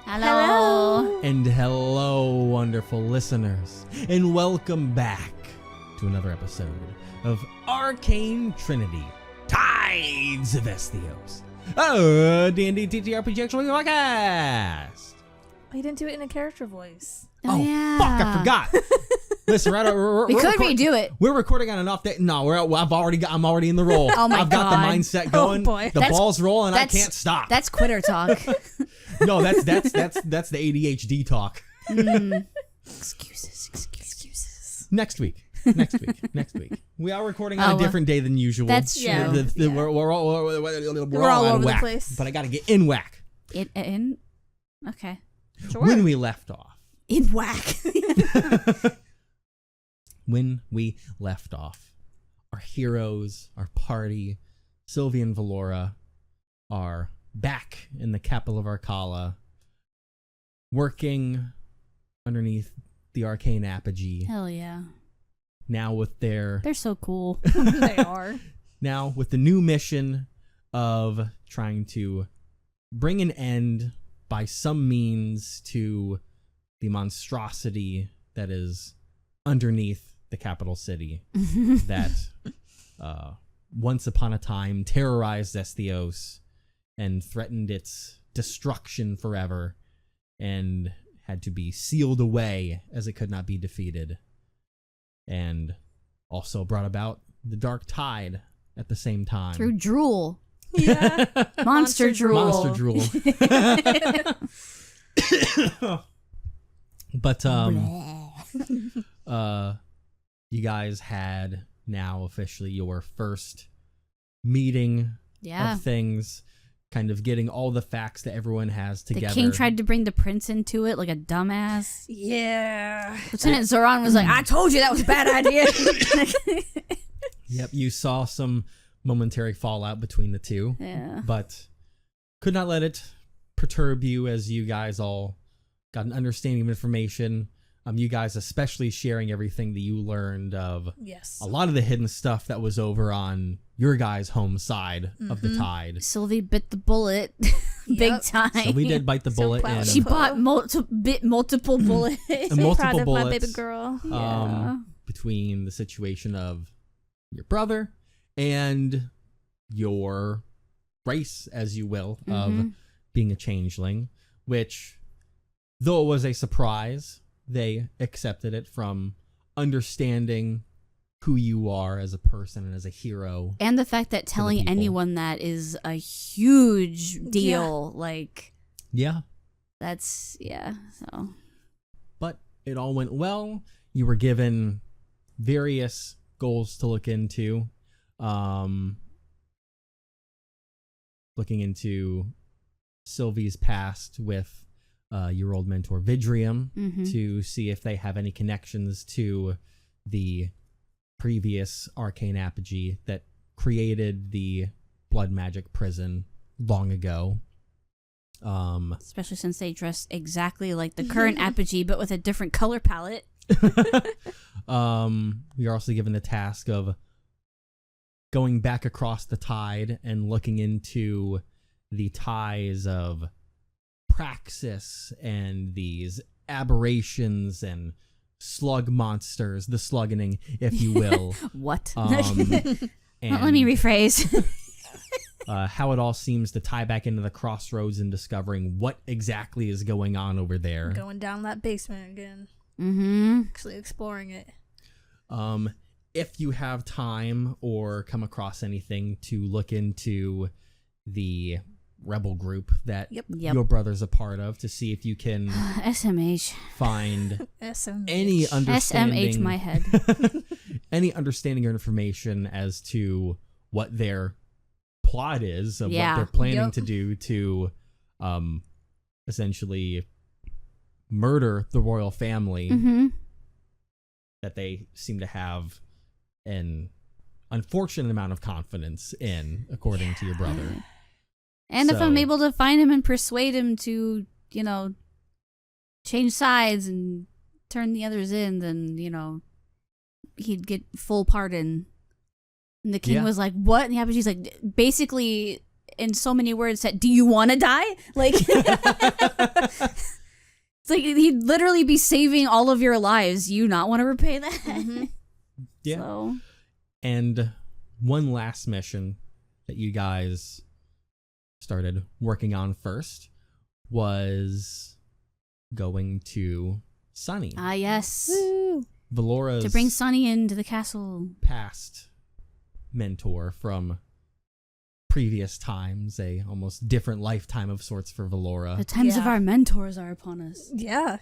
Hi. Hello. And hello, wonderful listeners. And welcome back to another episode of Arcane Trinity, Tides of Esthios. D&D TTRPG actual podcast. Oh, you didn't do it in a character voice. Oh, yeah. fuck, I forgot. Listen, we could redo it. We're recording on an off day. No, I'm already in the role. Oh my I've got the God. mindset going. Oh boy. The ball's rolling. I can't stop. That's quitter talk. No, that's the ADHD talk. Excuses. Next week. We are recording on a Oh, different day than usual. That's true. Yeah. We're all all on over the whack, place. but I got to get in whack. Okay. Sure. When we left off. In whack. When we left off, our heroes, our party, Sylvie and Valora, are back in the capital of Arcala, working underneath the Arcane apogee. Hell yeah. Now with their They're so cool. They are. now with the new mission of trying to bring an end by some means to the monstrosity that is underneath the capital city that once upon a time terrorized Esthios and threatened its destruction forever and had to be sealed away as it could not be defeated, and also brought about the dark tide at the same time. Through drool. Yeah. Monster drool. Monster drool. But you guys had now officially your first meeting Yeah. of things, kind of getting all the facts that everyone has together. The king tried to bring the prince into it like a dumbass. Yeah. Lieutenant Zoran was like, I told you that was a bad idea. Yep, you saw some momentary fallout between the two, Yeah. but could not let it perturb you as you guys all got an understanding of information. You guys especially sharing everything that you learned of Yes. a lot of the hidden stuff that was over on your guys' home side of the tide. Sylvie bit the bullet big Yep. time. So we did bite the So bullet proud and of She her. bought multiple bullets. And multiple Proud of my bullets. baby girl. Yeah. between the situation of your brother and your race, as you will, of being a changeling, which, though it was a surprise, they accepted it from understanding who you are as a person and as a hero. And the fact that telling people. anyone that is a huge deal. Like, Yeah. that's, yeah. So, But it all went well. You were given various goals to look into. Looking into Sylvie's past with your old mentor Vidrium to see if they have any connections to the previous Arcane apogee that created the blood magic prison long ago. especially since they dress exactly like the current apogee, but with a different color palette. We are also given the task of going back across the tide and looking into the ties of praxis and these aberrations and slug monsters, the sluggening, if you will. What? And Let me rephrase. how it all seems to tie back into the crossroads and discovering what exactly is going on over there. Going down that basement again. Mm-hmm. Actually exploring it. If you have time or come across anything to look into the rebel group that Yep. your brother's a part of, to see if you can SMH. find SMH. any understanding, SMH my head. any understanding or information as to what their plot is, of Yeah. what they're planning Yep. to do to essentially murder the royal family Mm-hmm. that they seem to have an unfortunate amount of confidence in, according to your brother. And if I'm So- able to find him and persuade him to, change sides and turn the others in, then, he'd get full pardon. And the king Yeah. was like, what? And the apogee's like, basically, in so many words said, "Do you want to die?" Like, it's like he'd literally be saving all of your lives. You not want to repay that? Mm-hmm. Yeah. So. And one last mission that you guys started working on first was going to Sunny. Ah, yes. Woo. Valora's To bring Sunny into the castle. past mentor from previous times, a almost different lifetime of sorts for Valora. The times of Yeah. our mentors are upon us. Yeah.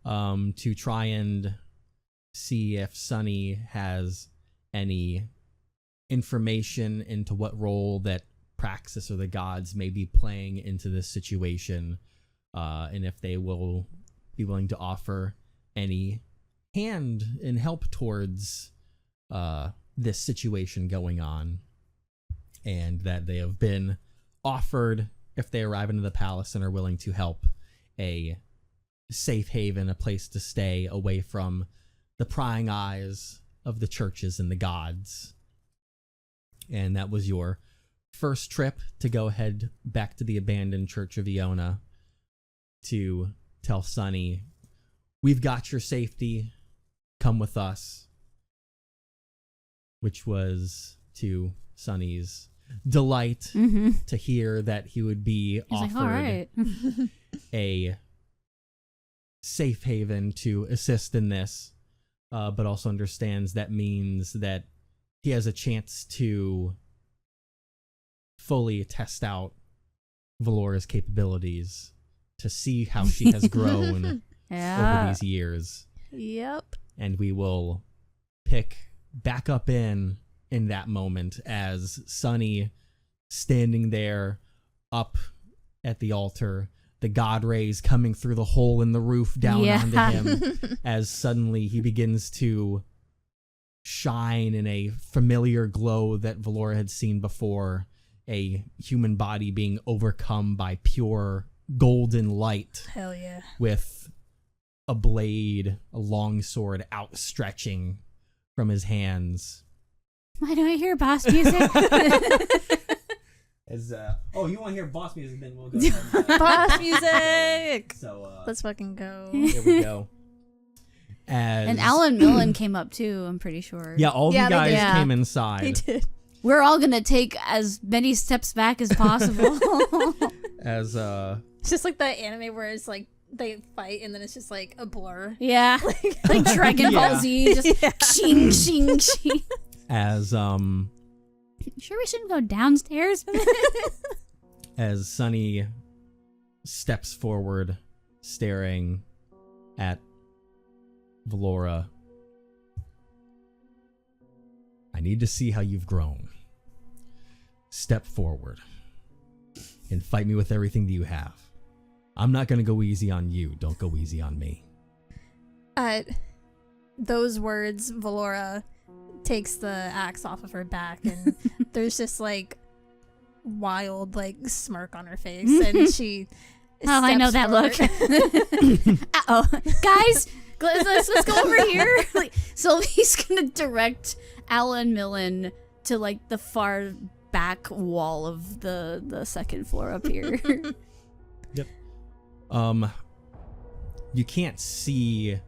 To try and see if Sunny has any information into what role that Praxis or the gods may be playing into this situation, and if they will be willing to offer any hand and help towards this situation going on, and that they have been offered, if they arrive into the palace and are willing to help, a safe haven, a place to stay away from the prying eyes of the churches and the gods. And that was your first trip to go head back to the abandoned Church of Iona to tell Sunny, we've got your safety, come with us. Which was to Sunny's delight to hear that he would be He's offered like, all right. a safe haven to assist in this, but also understands that means that he has a chance to fully test out Valora's capabilities, to see how she has grown over Yeah. these years. Yep. And we will pick back up in that moment as Sunny standing there up at the altar, the god rays coming through the hole in the roof down onto him, as suddenly he begins to shine in a familiar glow that Valora had seen before, a human body being overcome by pure golden light Hell yeah. with a blade, a long sword outstretching from his hands. Why do I hear boss music? As you want to hear boss music? Then we'll go. Boss music. So Let's fucking go. here we go. And Alan Millen came up too, I'm pretty sure. Yeah, all Yeah, you they guys did. came They inside did. We're all going to take as many steps back as possible. as It's just like that anime where it's like they fight and then it's just like a blur. Yeah. Like Dragon Ball Yeah. Z, just shing, shing, shing. as Sure we shouldn't go downstairs? as Sunny steps forward, staring at Valora. I need to see how you've grown. Step forward and fight me with everything that you have. I'm not going to go easy on you. Don't go easy on me. Those words, Valora takes the axe off of her back and there's just like wild like smirk on her face and she Oh, I know steps that forward. look. Uh-oh. Guys, let's go over here. Like, Sylvie's going to direct Alan Millen to like the far back wall of the second floor up here. Yep. You can't see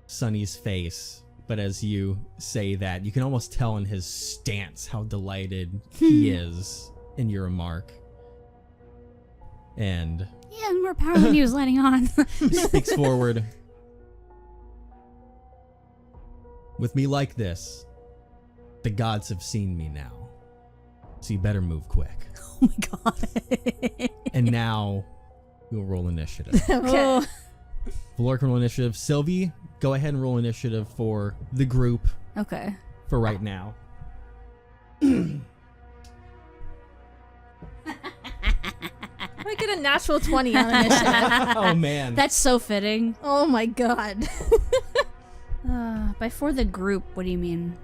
Sunny's face, but as you say that, you can almost tell in his stance how delighted he is in your remark. And Yeah, more power than he was letting on. he speaks forward. With me like this, the gods have seen me now. So you better move quick. Oh my god. And now we'll roll initiative. Okay. Oh. Valora can roll initiative. Sylvie, go ahead and roll initiative for the group Okay. for right now. I get a natural 20 on initiative. Oh man. That's so fitting. Oh my god. By for the group, what do you mean?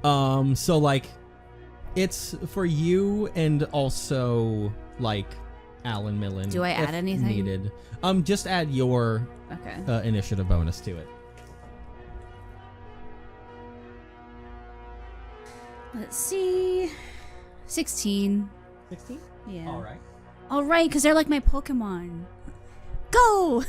So like it's for you and also like Alan Millen. Do I add if anything? needed? Just add your Okay. initiative bonus to it. Let's see. 16. 16? Yeah. All right. All right, because they're like my Pokemon. Go!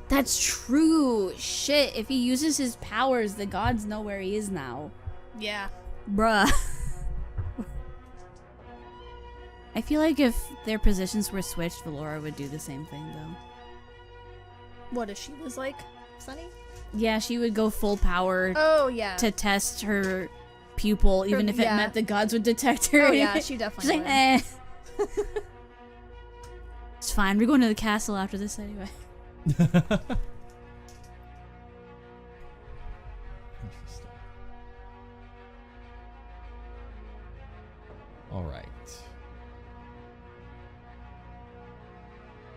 That's true. Shit, if he uses his powers, the gods know where he is now. Yeah. Bruh. I feel like if their positions were switched, Valora would do the same thing, though. What if she was like Sunny? Yeah, she would go full power Oh yeah. to test her pupil, even if it yeah. meant the gods would detect her. Oh yeah, she She's definitely like, would. eh. It's fine. We're going to the castle after this anyway. Interesting. All right.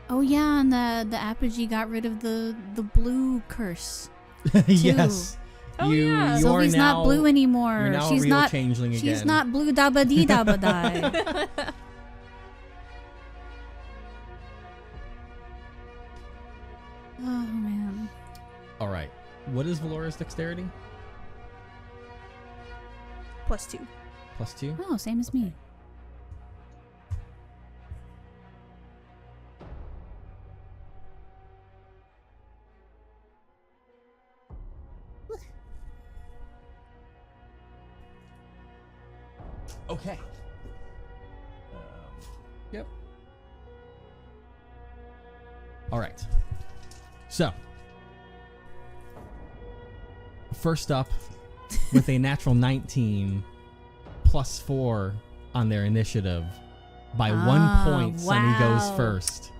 Oh yeah, and the apogee got rid of the blue curse. Yes. Oh, you, yeah. you are Sylvie's now, not blue anymore. You're now She's a real not. changeling again. She's not blue dabba dee dabba die. Oh man. All right. What is Valora's dexterity? +2. +2? Oh, same as me. Okay. Yep. All right. So, first up, with a natural 19 +4 on their initiative, by 1 point, Sunny goes wow. first.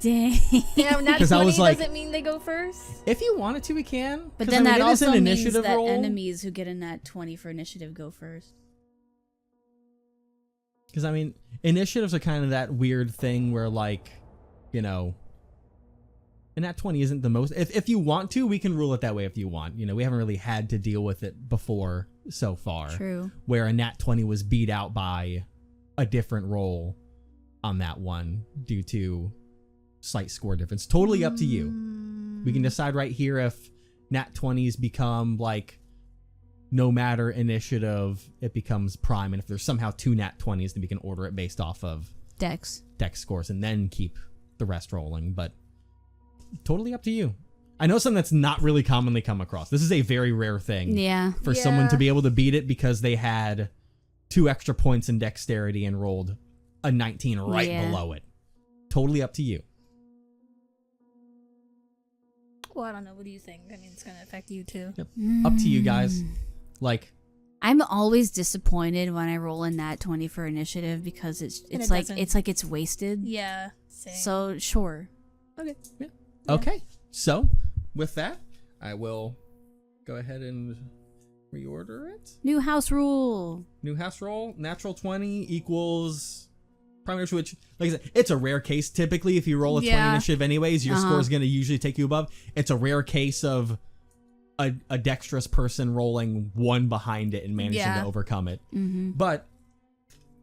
Dang. Yeah, not 'Cause I 20 was like- doesn't mean they go first. If you wanted to, we can. But 'Cause, then I mean, that it is also an means initiative that roll. enemies who get a nat 20 for initiative go first. Because, I mean, initiatives are kind of that weird thing where, like, you know, and nat 20 isn't the most. If you want to, we can rule it that way if you want. You know, we haven't really had to deal with it before so far. True. Where a nat 20 was beat out by a different roll on that one due to slight score difference. Totally up to you. We can decide right here if nat 20s become, like, no matter initiative, it becomes prime. And if there's somehow 2 nat 20s, then we can order it based off of Dex. dex scores and then keep the rest rolling. But totally up to you. I know something that's not really commonly come across. This is a very rare thing Yeah. for someone to be able to beat it because they had 2 extra points in dexterity and rolled a 19 right Yeah. below it. Totally up to you. Well, I don't know. What do you think? I mean, it's gonna affect you too. Yep. Up to you guys. Like, I'm always disappointed when I roll a nat 20 for initiative because And it's it like doesn't. it's wasted. Yeah. Same. So sure. okay. yeah. Okay. So, with that, I will go ahead and reorder it. New house rule. New house roll, natural 20 equals primary, which, like I said, it's a rare case. Typically, if you roll a 20 Yeah. initiative anyways, your Uh-huh. score is going to usually take you above. It's a rare case of a dexterous person rolling 1 behind it and managing Yeah. to overcome it. Mm-hmm. But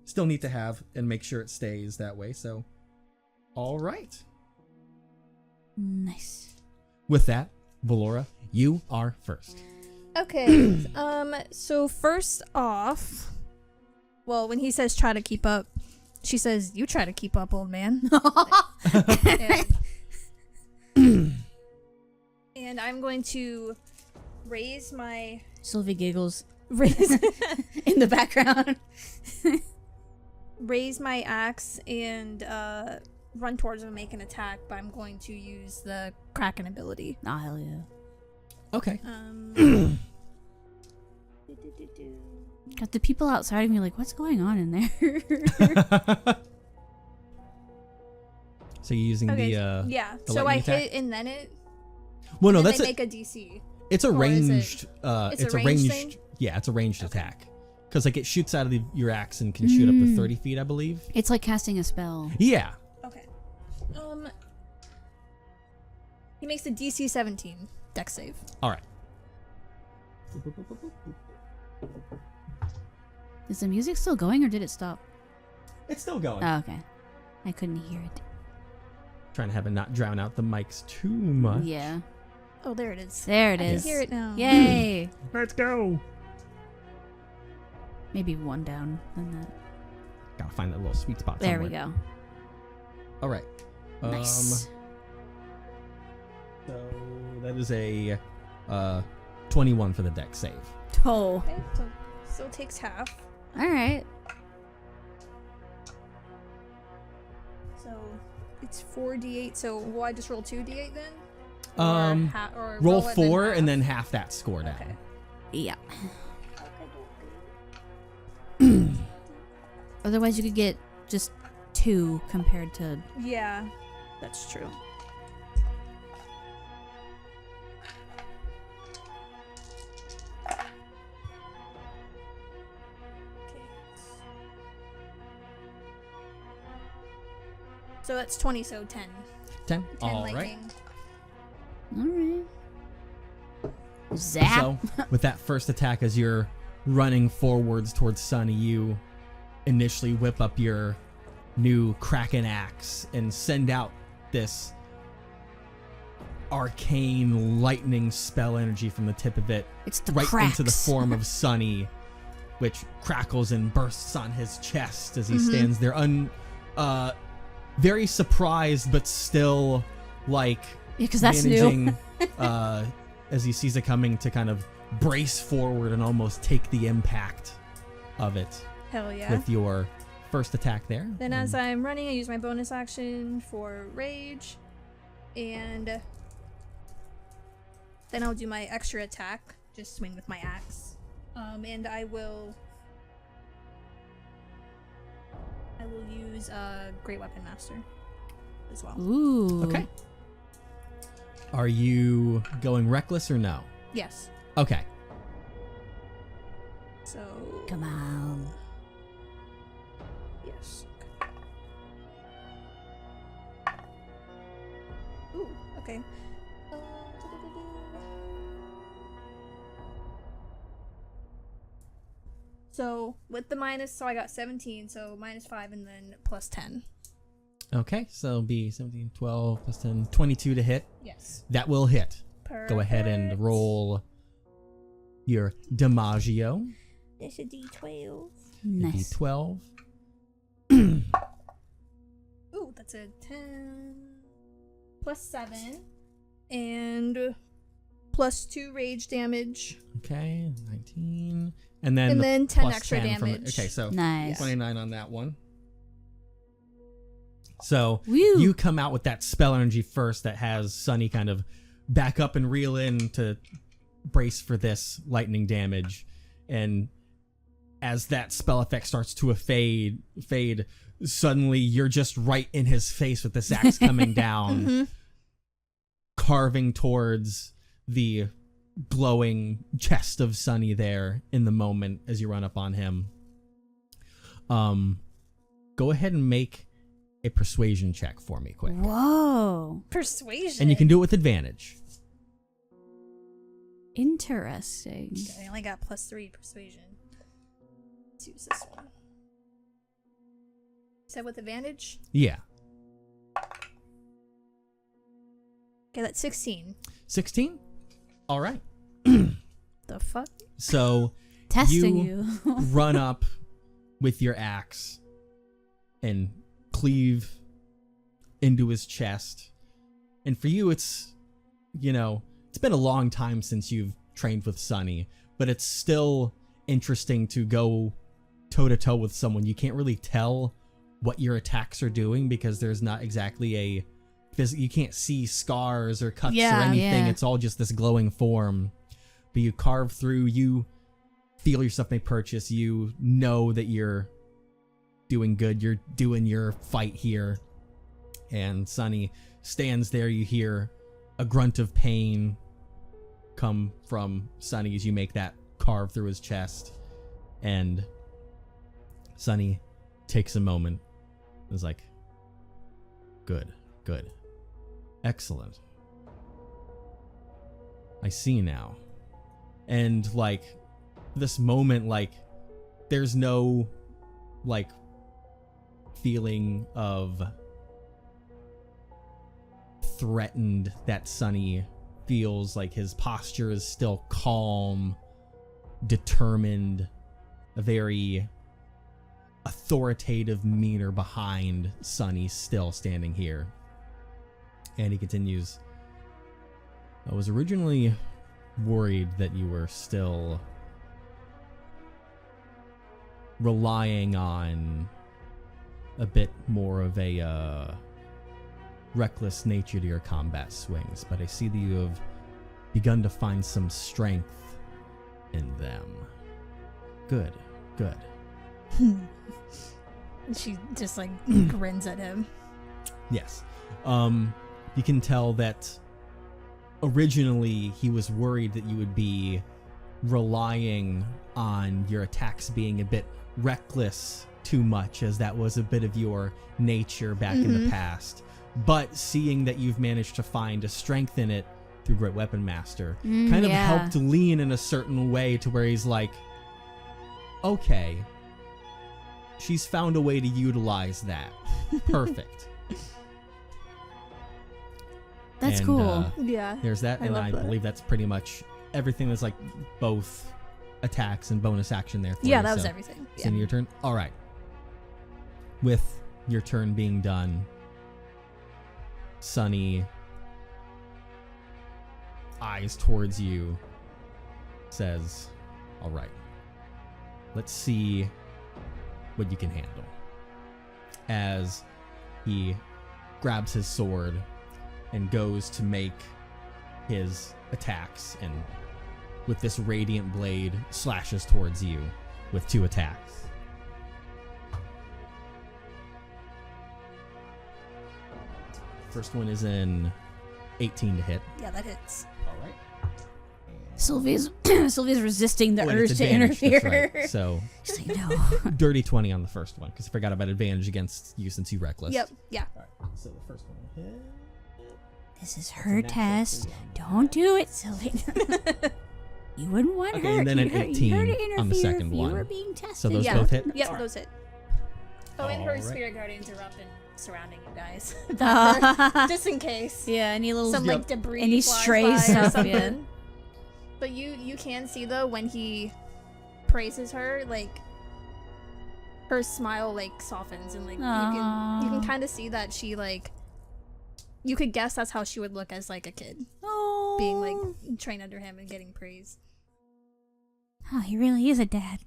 still need to have and make sure it stays that way. So, all right. Nice. With that, Valora, you are first. Okay. So first off, well, when he says try to keep up, she says, "You try to keep up, old man." And I'm going to raise my Sylvie giggles raise in the background. raise my axe and run towards him and make an attack, but I'm going to use the Kraken ability. Oh, hell yeah. Okay. Got the people outside of me like, what's going on in there? So you're using Okay, the yeah. the So I lightning attack? hit and then it. Well, no, and then that's they a, make a DC. it's a or is it- ranged. it's a ranged thing? Yeah, it's a ranged attack. Because like it shoots out of your axe and can shoot up to 30 feet, I believe. It's like casting a spell. Yeah. Okay. He makes a DC 17 dex save. All right. Is the music still going or did it stop? It's still going. Oh, okay. I couldn't hear it. Trying to have it not drown out the mics too much. Yeah. Oh, there it is. There it I is. can hear it now. Yay. Let's go. Maybe one down than that. Gotta find that little sweet spot There somewhere. we go. All right. Nice. So that is a 21 for the deck save. Oh. Okay, so still takes half. All right. So it's 4d8. So will I just roll 2d8 then? Or Roll it, 4 half? and then half that score down. Okay. Yeah. Otherwise, you could get just 2 compared to. Yeah, that's true. So that's 20, so 10. 10. 10 All right. lightning. All right. Zap. So with that first attack, as you're running forwards towards Sunny, you initially whip up your new Kraken axe and send out this arcane lightning spell energy from the tip of it It's the right cracks. into the form of Sunny, which crackles and bursts on his chest as he stands there, very surprised, but still like Yeah, because that's new. managing as he sees it coming to kind of brace forward and almost take the impact of it Hell yeah. with your first attack there. Then as I'm running, I use my bonus action for rage. And then I'll do my extra attack. Just swing with my axe. And I will use Great Weapon Master as well. Ooh. Okay. Are you going reckless or no? Yes. Okay. So Come on. yes. Ooh, okay. So with the minus, so I got 17, so minus 5 and then plus 10. Okay, so it'll be 17, 12, plus 10, 22 to hit. Yes. That will hit. Perfect. Go ahead and roll your Dimaggio. That's a D12. Nice. D12. Ooh, that's a 10 plus 7 and plus 2 rage damage. Okay, 19. And then, And then 10 plus extra 10 from damage. okay, so Nice. 29 on that one. So Woo. you come out with that spell energy first that has Sunny kind of back up and reel in to brace for this lightning damage. And as that spell effect starts to fade, suddenly you're just right in his face with this axe coming down, carving towards the glowing chest of Sunny there in the moment as you run up on him. Go ahead and make a persuasion check for me quick. Whoa. Persuasion. And you can do it with advantage. Interesting. I only got plus 3 persuasion. Let's use this one. Is that with advantage? Yeah. Okay, that's 16. 16? All right. The fuck? So Testing you. run up with your axe and cleave into his chest. And for you, it's, it's been a long time since you've trained with Sunny, but it's still interesting to go toe to toe with someone. You can't really tell what your attacks are doing because there's not exactly you can't see scars or cuts or anything. Yeah. It's all just this glowing form. But you carve through, you feel yourself make purchase, you know that you're doing good, you're doing your fight here. And Sunny stands there, you hear a grunt of pain come from Sunny as you make that carve through his chest. And Sunny takes a moment and is like, good. Excellent. I see now. And this moment, there's no feeling of threatened that Sunny feels. Like his posture is still calm, determined, a very authoritative demeanor behind Sunny still standing here. And he continues, I was originally worried that you were still relying on a bit more of a reckless nature to your combat swings, but I see that you have begun to find some strength in them. Good. She just like grins at him. Yes. You can tell that originally he was worried that you would be relying on your attacks being a bit reckless too much, as that was a bit of your nature back in the past. But seeing that you've managed to find a strength in it through Great Weapon Master kind of helped lean in a certain way to where he's like, okay, she's found a way to utilize that. Perfect. That's And, cool. Yeah. There's that, and love I that. believe that's pretty much everything. That's like both attacks and bonus action there for Yeah, you, that was so everything. it's in your turn. All right. With your turn being done, Sunny, eyes towards you, says, all right, let's see what you can handle. As he grabs his sword and goes to make his attacks, and with this radiant blade slashes towards you with 2 attacks. First one is an 18 to hit. Yeah, that hits. All right. Sylvia's resisting the Oh, and urge it's to advantage, interfere. that's right. So She's like, no. dirty 20 on the first one, because I forgot about advantage against you since you reckless. Yep. Yeah. All right. So the first one will hit. This is That's a her natural test. 3 Don't do it, Sylvia. You wouldn't want Okay, her. and then an you her 18 to on the interfere second if one. You were being tested. So those Yeah. both hit? Yep, All right. those hit. Oh, and her Alright. spirit guardians are up and surrounding you guys. Just in case. Yeah, any little Some like debris any flies stray by or stuff, something. yeah. But you can see though when he praises her, like her smile like softens and like you Aww. can kind of see that she like you could guess that's how she would look as like a kid Oh. being like trained under him and getting praise. Oh, he really is a dad.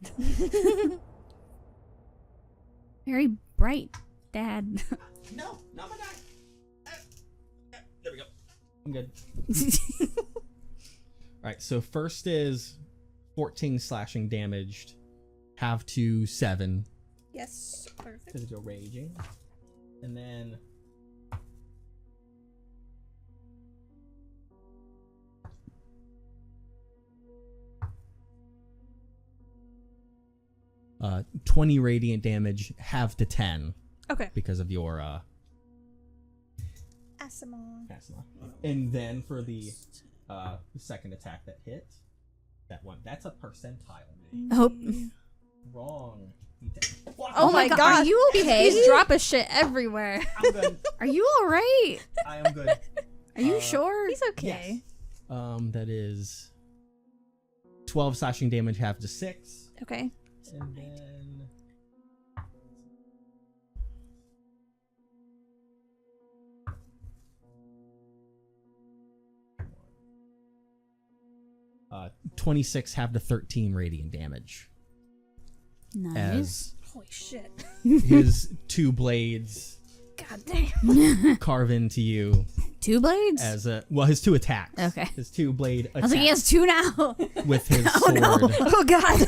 Very bright dad. No, not my die. There we go. I'm good. All right, so first is 14 slashing damaged, half to 7 Yes, perfect. because of your raging, and then 20 radiant damage, half to 10 Okay. because of your Asimon. asthma. And then for the second attack that hit, that one, that's a percentile. Oh. Wrong. Oh my god, are you okay? He's dropping shit everywhere. I'm good. Are you alright? I am good. Are you sure? He's okay. Yes. That is 12 slashing damage, half to 6. Okay. And then uh, 26 half to 13 radiant damage Nice. as Holy shit. his 2 blades God damn. carve into you 2 blades? as his 2 attacks. Okay. His 2 blade I was like, he has attacks 2 now. with his Oh sword. no. Oh god.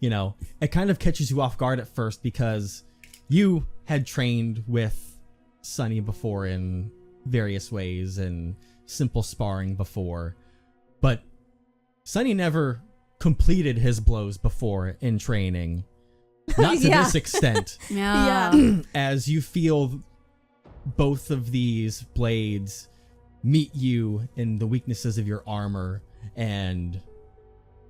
You know, it kind of catches you off guard at first because you had trained with Sunny before in various ways and simple sparring before, but Sunny never completed his blows before in training. Not to Yeah. this extent. Yeah. As you feel both of these blades meet you in the weaknesses of your armor and,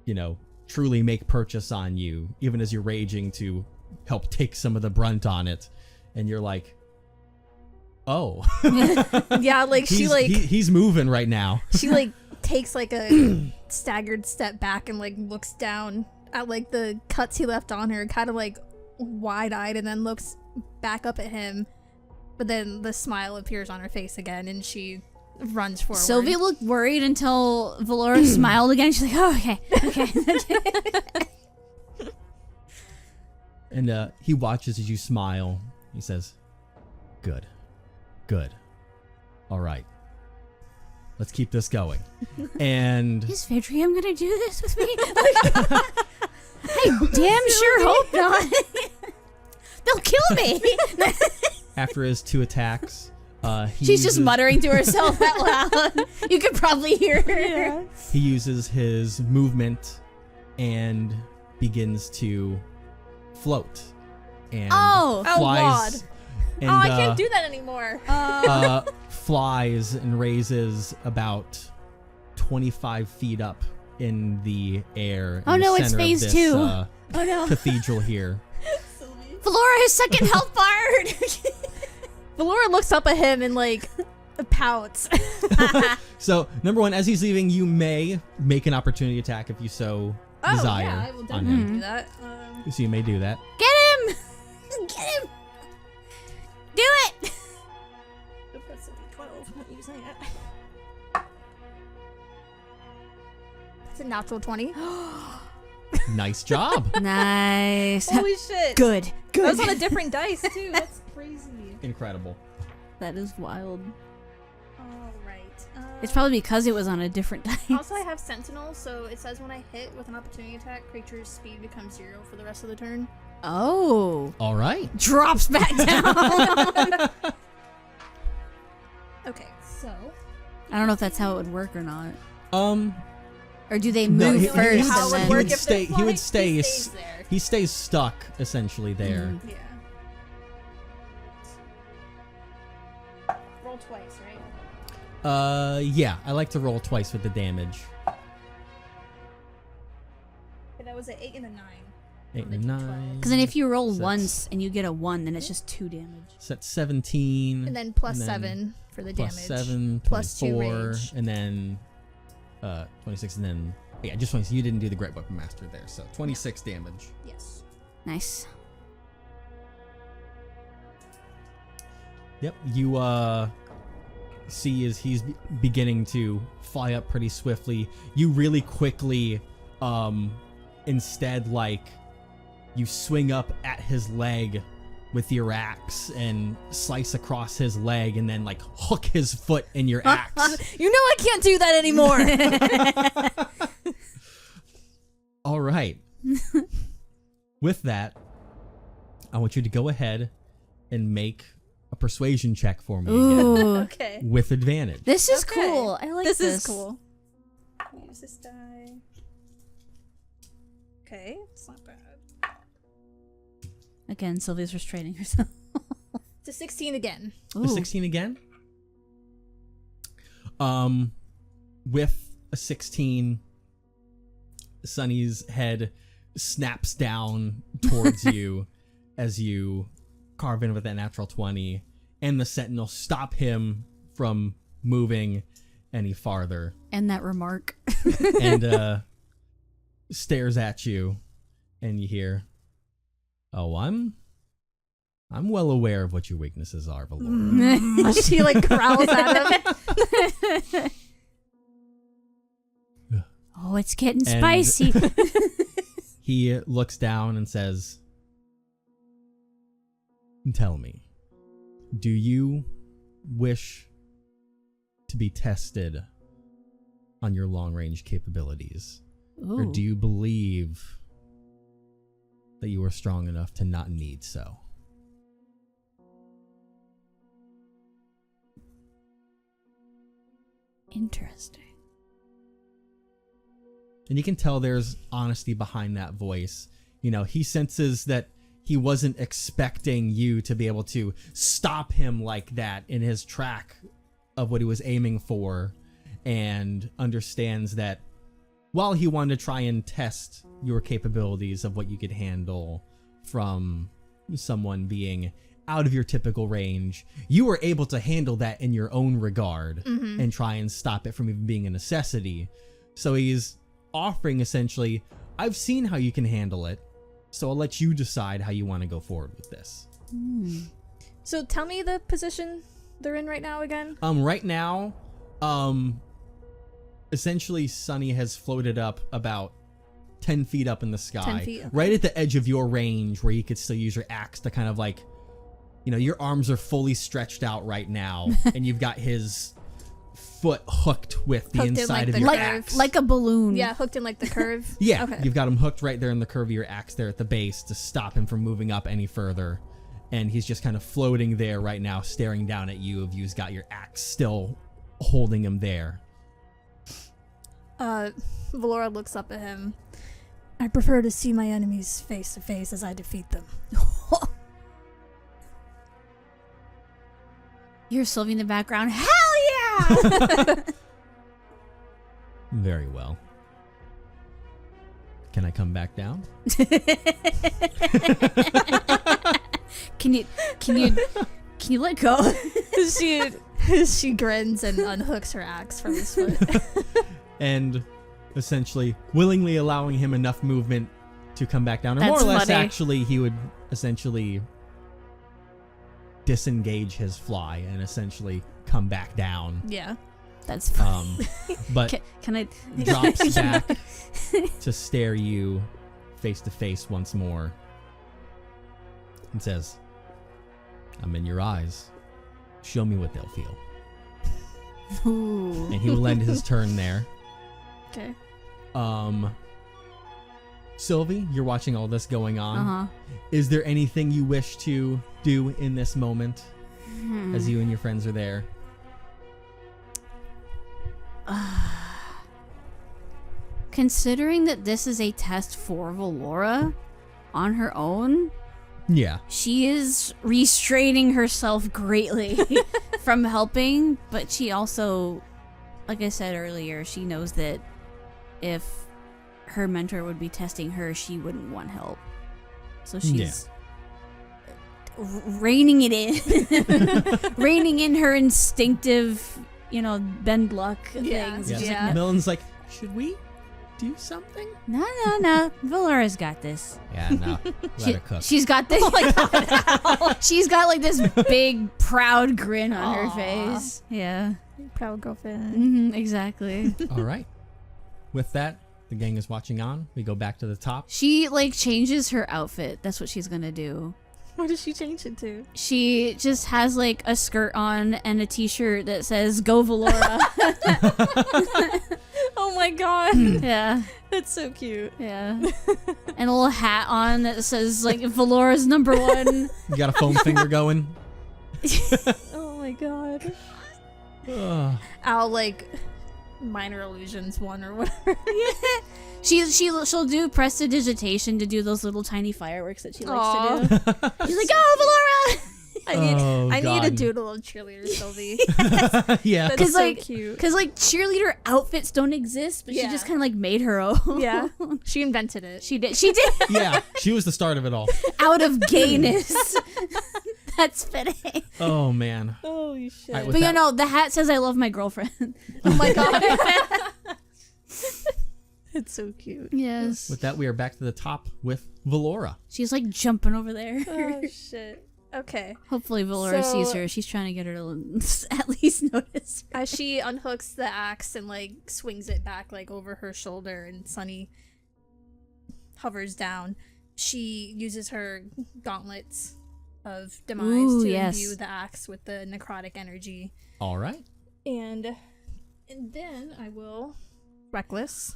you know, truly make purchase on you, even as you're raging to help take some of the brunt on it. And you're like, oh. Yeah, like she like he's moving right now. she like takes like a staggered step back and like looks down at like the cuts he left on her, kind of like wide-eyed, and then looks back up at him. But then the smile appears on her face again, and she runs forward. Sylvie looked worried until Valora smiled again. She's like, "Oh, okay." And he watches as you smile. He says, "Good. All right. Let's keep this going." And Is Vidrium gonna do this with me? I damn sure hope not. They'll kill me. after his 2 attacks, he She's just uses- muttering to herself out loud. You could probably hear her. He uses his movement and begins to float and flies. And, I can't do that anymore. flies and raises about 25 feet up in the air. Oh in the no, it's center of phase this, 2. Oh no. cathedral here. Valora has second health bar. Valora looks up at him and like pouts. So, number 1, as he's leaving, you may make an opportunity attack if you so desire yeah, I will on definitely him. do that. So you may do that. Get him! Get him! Do it! That's a D12. I'm not using it. That's a natural 20. Nice job. Nice. Holy shit. Good. That was on a different dice too. That's crazy. Incredible. That is wild. Alright. It's probably because it was on a different dice. Also, I have Sentinel, so it says when I hit with an opportunity attack, creature's speed becomes 0 for the rest of the turn. Oh. All right. Drops back down. Okay, so. I don't know if that's how it would work or not. Or do they No, move he- first he- and then... he would stay. He would stay. stays there. He stays stuck essentially there. Mhm. Yeah. Roll twice, right? Yeah. I like to roll twice with the damage. Okay, that was an 8 and a 9. 8 and 9. Because then if you roll So once and you get a 1, then it's just 2 damage. So that's 17. And then plus And then 7 for the plus damage. 7, Plus 2 24, rage. and then 26, and then yeah, just 20. You didn't do the Great Weapon Master there, so 26 damage. Yes. Nice. Yep. You see as he's beginning to fly up pretty swiftly, you really quickly instead like you swing up at his leg with your axe and slice across his leg and then like hook his foot in your axe. You know I can't do that anymore. All right. With that, I want you to go ahead and make a persuasion check for me again Ooh. Okay. with advantage. This is Okay. cool. I like this. This is cool. Use this die. Okay, it's not bad. Again, Sylvia's restraining herself. It's a 16 again. A 16 again. With a 16, Sunny's head snaps down towards you as you carve in with that natural 20, and the Sentinel stop him from moving any farther, And that remark. and stares at you, and you hear, "Oh, I'm well aware of what your weaknesses are, Valora." She like growls at him. Oh, it's getting And- spicy. He looks down and says, "Tell me, do you wish to be tested on your long-range capabilities? Or Ooh. do you believe that you are strong enough to not need so?" Interesting. And you can tell there's honesty behind that voice. You know, he senses that he wasn't expecting you to be able to stop him like that in his track of what he was aiming for, and understands that while he wanted to try and test your capabilities of what you could handle from someone being out of your typical range, you were able to handle that in your own regard and try and stop it from even being a necessity. So he's offering essentially I've seen how you can handle it, so I'll let you decide how you want to go forward with this. So tell me the position they're in right now again. Right now, essentially Sunny has floated up about 10 feet up in the sky. 10 feet, okay. Right at the edge of your range where you could still use your axe to kind of like, you know, your arms are fully stretched out right now, and you've got his foot hooked with the Hooked in, inside like, of the your curve. axe. Like a balloon. Yeah, hooked in like the curve. Yeah, Okay. you've got him hooked right there in the curve of your axe there at the base to stop him from moving up any further. And he's just kind of floating there right now, staring down at you. You've got your axe still holding him there. Valora looks up at him. I prefer to see my enemies face to face as I defeat them. You're Sylvie in the background. Hell yeah! Very well. Can I come back down? Can you let go? She grins and unhooks her axe from his foot. And essentially willingly allowing him enough movement to come back down. Or more That's or less, funny. actually, he would essentially disengage his fly and essentially come back down. Yeah. That's funny. But Can I? drops back to stare you face to face once more and says, I'm in your eyes. Show me what they'll feel. Ooh. And he will end his turn there. Okay. Sylvie, you're watching all this going on. Uh-huh. Is there anything you wish to do in this moment as you and your friends are there? Considering that this is a test for Valora on her own, Yeah. she is restraining herself greatly from helping, but she also, like I said earlier, she knows that if her mentor would be testing her, she wouldn't want help. So she's reining it in. Reining in her instinctive, bend luck Yeah. things. Yeah. She's Yeah. like, Millen's like, should we do something? no. Valora's got this. Yeah, no. Let her cook. She's got this. She's got like this big, proud grin on her Aw. face. Yeah. Proud girlfriend. Exactly. All right. With that, the gang is watching on. We go back to the top. She changes her outfit. That's what she's gonna do. What does she change it to? She just has a skirt on and a t-shirt that says "Go Valora." Oh my god. Yeah, That's so cute. yeah. And a little hat on that says Valora's #1. You got a foam finger going. Oh my god. Ugh. I'll minor illusions 1 or whatever. She'll do prestidigitation to do those little tiny fireworks that she likes Aw. to do. She's like, "Go Valora!" I need a God. doodle of cheerleader Sylvie. Yeah. That's 'Cause, so like- cute. Because cheerleader outfits don't exist, but she Yeah. just kind of made her own. Yeah. She invented it. She did. Yeah. She was the start of it all. Out of gayness. That's fitting. Oh, man. Holy shit. All right, with But that- the hat says "I love my girlfriend." Oh my god. It's so cute. Yes. With that, we are back to the top with Valora. She's jumping over there. Oh shit. Okay. Hopefully Valora sees So- her. She's trying to get her to at least notice her. As she unhooks the axe and swings it back over her shoulder and Sunny hovers down, she uses her gauntlets of demise Ooh, to yes. imbue the axe with the necrotic energy. All right. And then I will reckless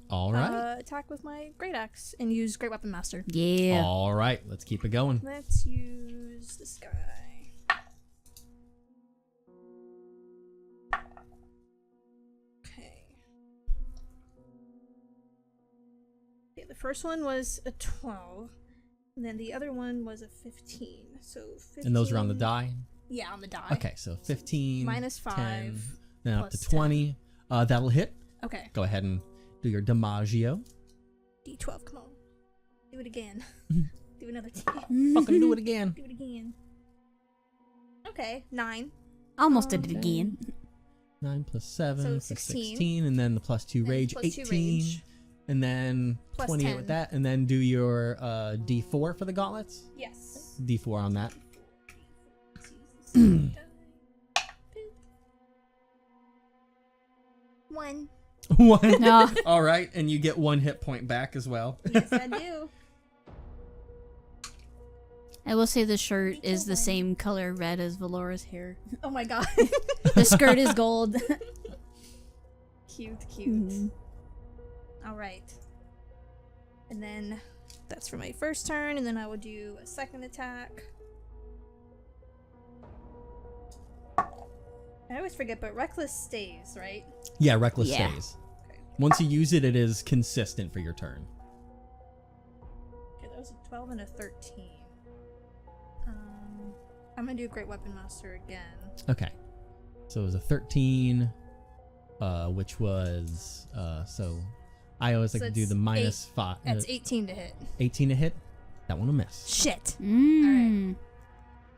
All right. attack with my great axe and use Great Weapon Master. Yeah. All right. Let's keep it going. Let's use this guy. Okay. Okay, the first one was a 12, and then the other one was a 15. So 15. And those are on the die? Yeah, on the die. Okay, so 15. Minus 5. 10, then up to plus 20. That'll hit. Okay. Go ahead and do your Dimaggio. D12, come on. Do it again. Do another D. Fucking do it again. Do it again. Okay, 9. Almost did it again. 9 plus 7 So plus 16. 16. And then the plus 2 And rage, plus 2 18. rage. and then Plus 28 10. with that, and then do your D4 for the gauntlets. Yes. D4 on that. 1. 1. No. All right, and you get 1 hit point back as well. Yes, I do. I will say the shirt is the same color red as Valora's hair. Oh my god. The skirt is gold. Cute. All right. And then that's for my first turn, and then I will do a second attack. I always forget, but reckless stays, right? Yeah, reckless Yeah. stays. Okay. Once you use it, it is consistent for your turn. Okay, that was a 12 and a 13. I'm gonna do Great Weapon Master again. Okay. So it was a 13, which was, so I always like So to do it's the minus 5. That's 18 to hit. 18 to hit. That one will miss. Shit. Mm.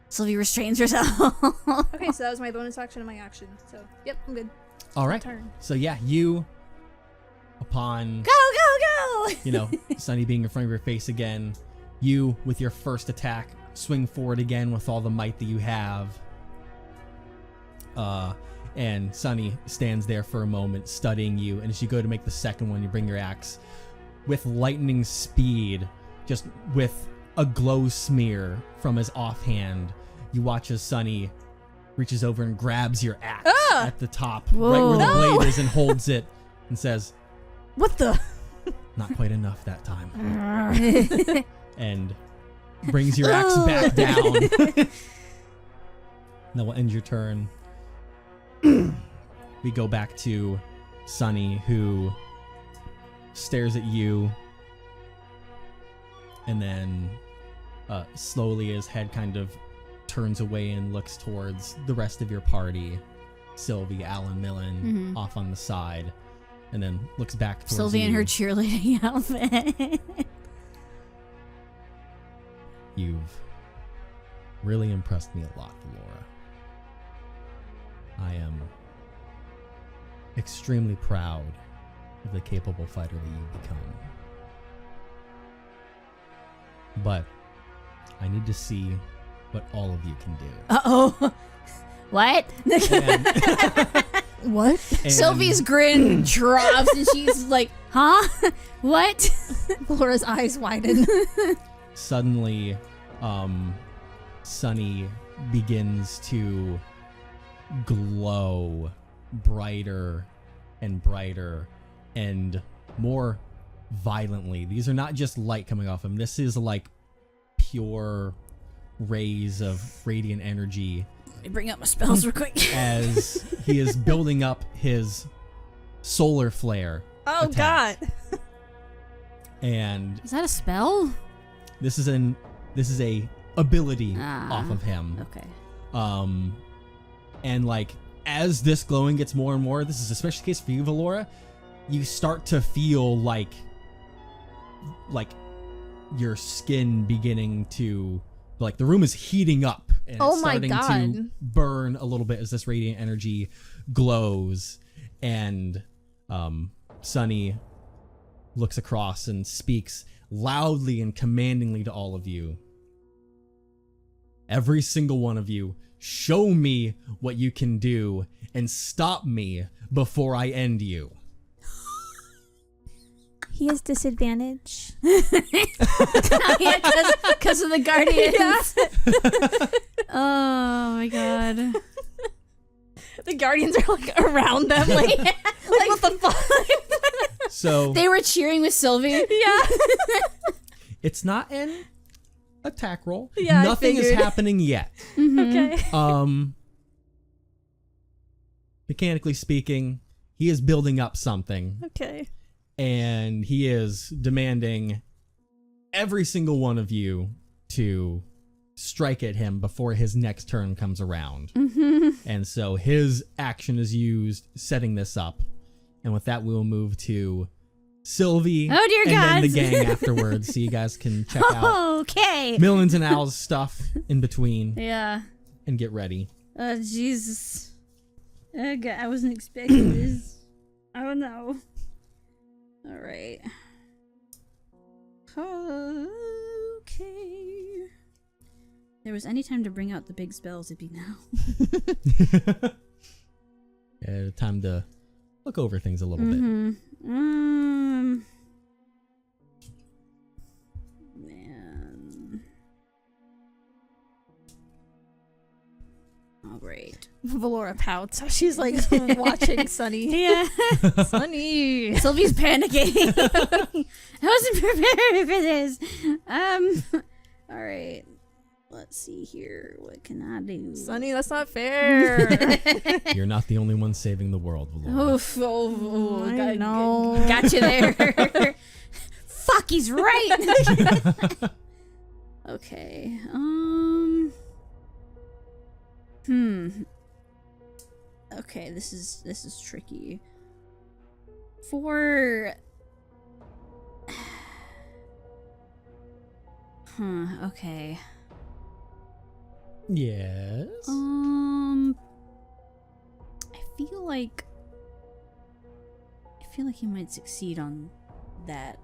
Sylvie restrains herself. Okay, so that was my bonus action and my action. So, yep, I'm good. All right. Turn. So yeah, you, upon, Go! you know, Sunny being in front of your face again, you, with your first attack, swing forward again with all the might that you have. And Sunny stands there for a moment, studying you. And as you go to make the second one, you bring your axe with lightning speed, just with a glow smear from his offhand. You watch as Sunny reaches over and grabs your axe at the top, right where the Whoa. blade is, and holds it and says, What the? "Not quite enough that time." And brings your axe back down. That will end your turn. We go back to Sunny, who stares at you, and then slowly his head kind of turns away and looks towards the rest of your party. Sylvie, Alan, Millen, off on the side, and then looks back towards Sylvie you. in her cheerleading outfit. You've really impressed me a lot, Valora. I am extremely proud of the capable fighter that you've become. But I need to see what all of you can do. Uh-oh. What? And- What? and Sylvie's grin drops and she's like, huh? What? Laura's eyes widen. suddenly, Sunny begins to glow brighter and brighter and more violently. These are not just light coming off him. This is like pure rays of radiant energy Let me bring up my spells real quick. as he is building up his solar flare. Oh attack. god. And Is that a spell? this is a ability Ah. off of him. Okay. And like as this glowing gets more and more, this is especially the case for you, Valora, you start to feel like your skin beginning to, like, the room is heating up and Oh it's my starting to God. burn a little bit as this radiant energy glows. And Sunny looks across and speaks loudly and commandingly to all of you. Every single one of you, show me what you can do and stop me before I end you. He has disadvantage. Because of the Guardians. Oh my god. The Guardians are like around them, like what the fuck? So They were cheering with Sylvie. Yeah. it's not an attack roll. Yeah, I Nothing is figured. happening yet. Okay. Mechanically speaking, he is building up something, Okay. and he is demanding every single one of you to strike at him before his next turn comes around. And so his action is used setting this up. And with that, we will move to Sylvie Oh, dear and then the gods. gang afterwards, so you guys can check out Okay. Millen's and Al's stuff in between Yeah. and get ready. Oh, Jesus. Oh, God, I wasn't expecting this. Oh, no. All right. Okay. There was any time to bring out the big spells, it'd be now. Time to look over things a little bit. Man. Oh, great. Valora pouts. She's like watching Sunny. Yeah. Sunny. Sylvie's panicking. I wasn't prepared for this. All right. Let's see here. What can I do? Sunny, that's not fair. You're not the only one saving the world, Valora. Oof, oh, I know. Got you there. Fuck, he's right. Okay. Okay, this is tricky. For okay. Yes. I feel like he might succeed on that,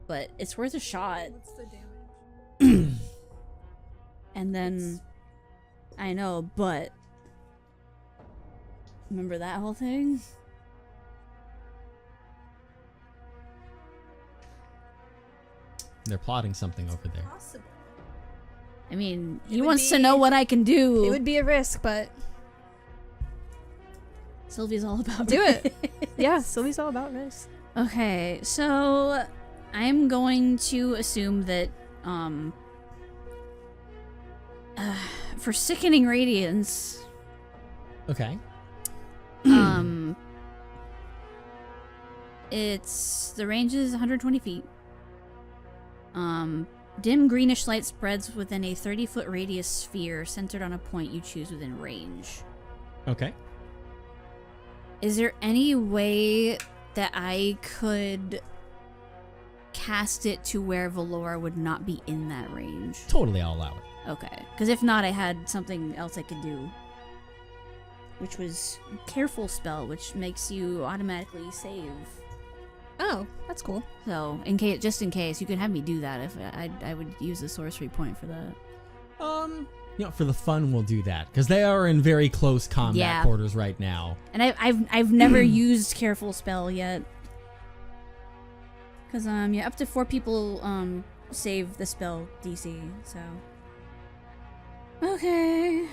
but it's worth a shot. What's the damage? And then I know, but remember that whole thing? They're plotting something over there. Possible. I mean, It he would wants to be- know what I can do. It would be a risk, but Sylvie's all about do it. Yeah, Sylvie's all about risk. Okay, so I'm going to assume that for sickening radiance, Okay. it's the range is 120 feet. Dim greenish light spreads within a 30-foot radius sphere centered on a point you choose within range. Okay. Is there any way that I could cast it to where Valora would not be in that range? Totally, I'll allow it. Okay. Because if not, I had something else I could do. Which was Careful Spell, which makes you automatically save. Oh, that's cool. So, just in case, you could have me do that if I would use the sorcery point for that. For the fun, we'll do that because they are in very close combat Yeah. quarters right now. And I've never used Careful Spell yet. Because up to 4 people save the spell DC. So okay,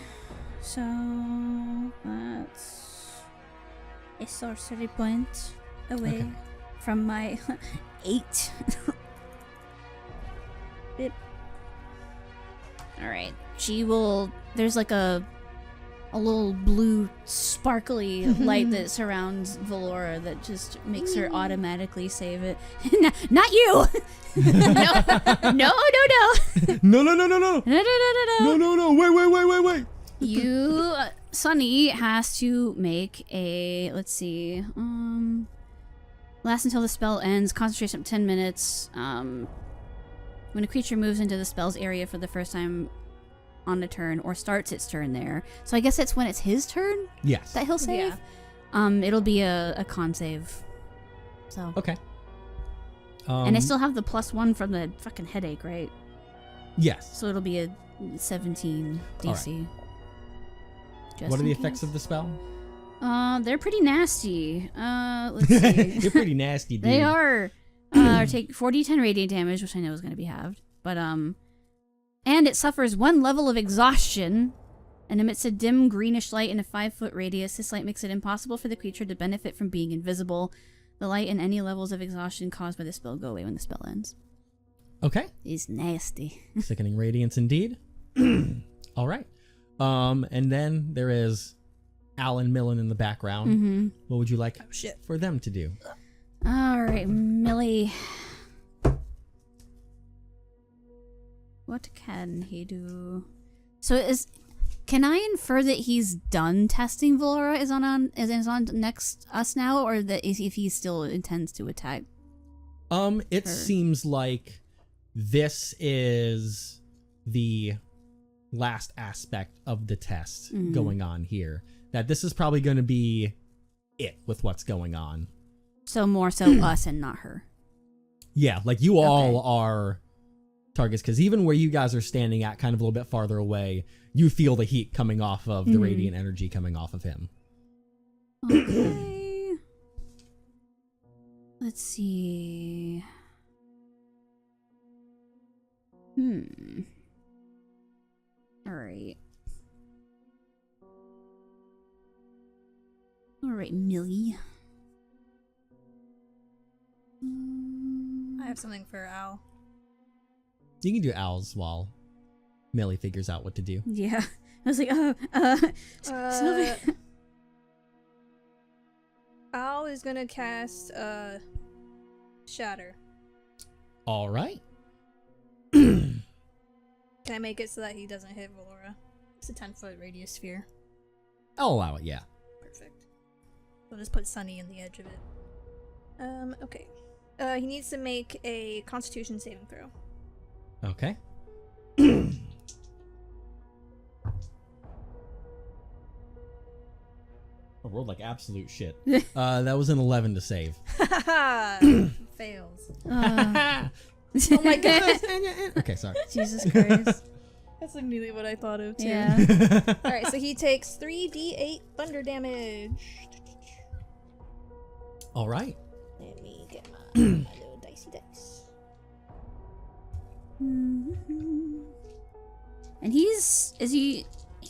so that's a sorcery point away Okay. from my 8. Bip. All right, she will. There's like a little blue sparkly light that surrounds Valora that just makes her automatically save it. Not you. No. No. Wait. You, Sunny, has to make a, let's see, last until the spell ends, concentration up 10 minutes. When a creature moves into the spell's area for the first time on a turn or starts its turn there. So I guess it's when it's his turn Yes. that he'll save. It'll be a con save. So. Okay. And I still have the +1 from the fucking headache, right? Yes. So it'll be a 17 DC. Just What are the in effects case. of the spell? They're pretty nasty. Let's see. You're pretty nasty, dude. They are. Take 4d10 radiant damage, which I know is going to be halved. But, and it suffers 1 level of exhaustion and emits a dim greenish light in a 5-foot radius. This light makes it impossible for the creature to benefit from being invisible. The light and any levels of exhaustion caused by the spell go away when the spell ends. Okay. It's nasty. Sickening radiance indeed. All right. And then there is Alan Millen in the background. Mm-hmm. What would you like Shit. for them to do? Alright, Millie. What can he do? So can I infer that he's done testing Valora is on next us now, or that if he still intends to attack? It seems like this is the last aspect of the test going on here. That this is probably going to be it with what's going on. So more so us and not her. Yeah, like you all are targets, because even where you guys are standing at, kind of a little bit farther away, you feel the heat coming off of the radiant energy coming off of him. Okay. Let's see. Alright. Alright, Millie. I have something for Al. You can do owls while Millie figures out what to do. Yeah. I was like, Sylvia. Al is gonna cast Shatter. All right. Can I make it so that he doesn't hit Valora? It's a 10-foot radius sphere. I'll allow it, yeah. Perfect. We'll just put Sunny in the edge of it. Okay. He needs to make a Constitution saving throw. Okay. I rolled like absolute shit. That was an 11 to save. Fails. Oh my god. Okay, sorry. Jesus Christ. That's immediately what I thought of too. Yeah. Alright, so he takes 3d8 thunder damage. All right. Let me get my little dicey dice. And he's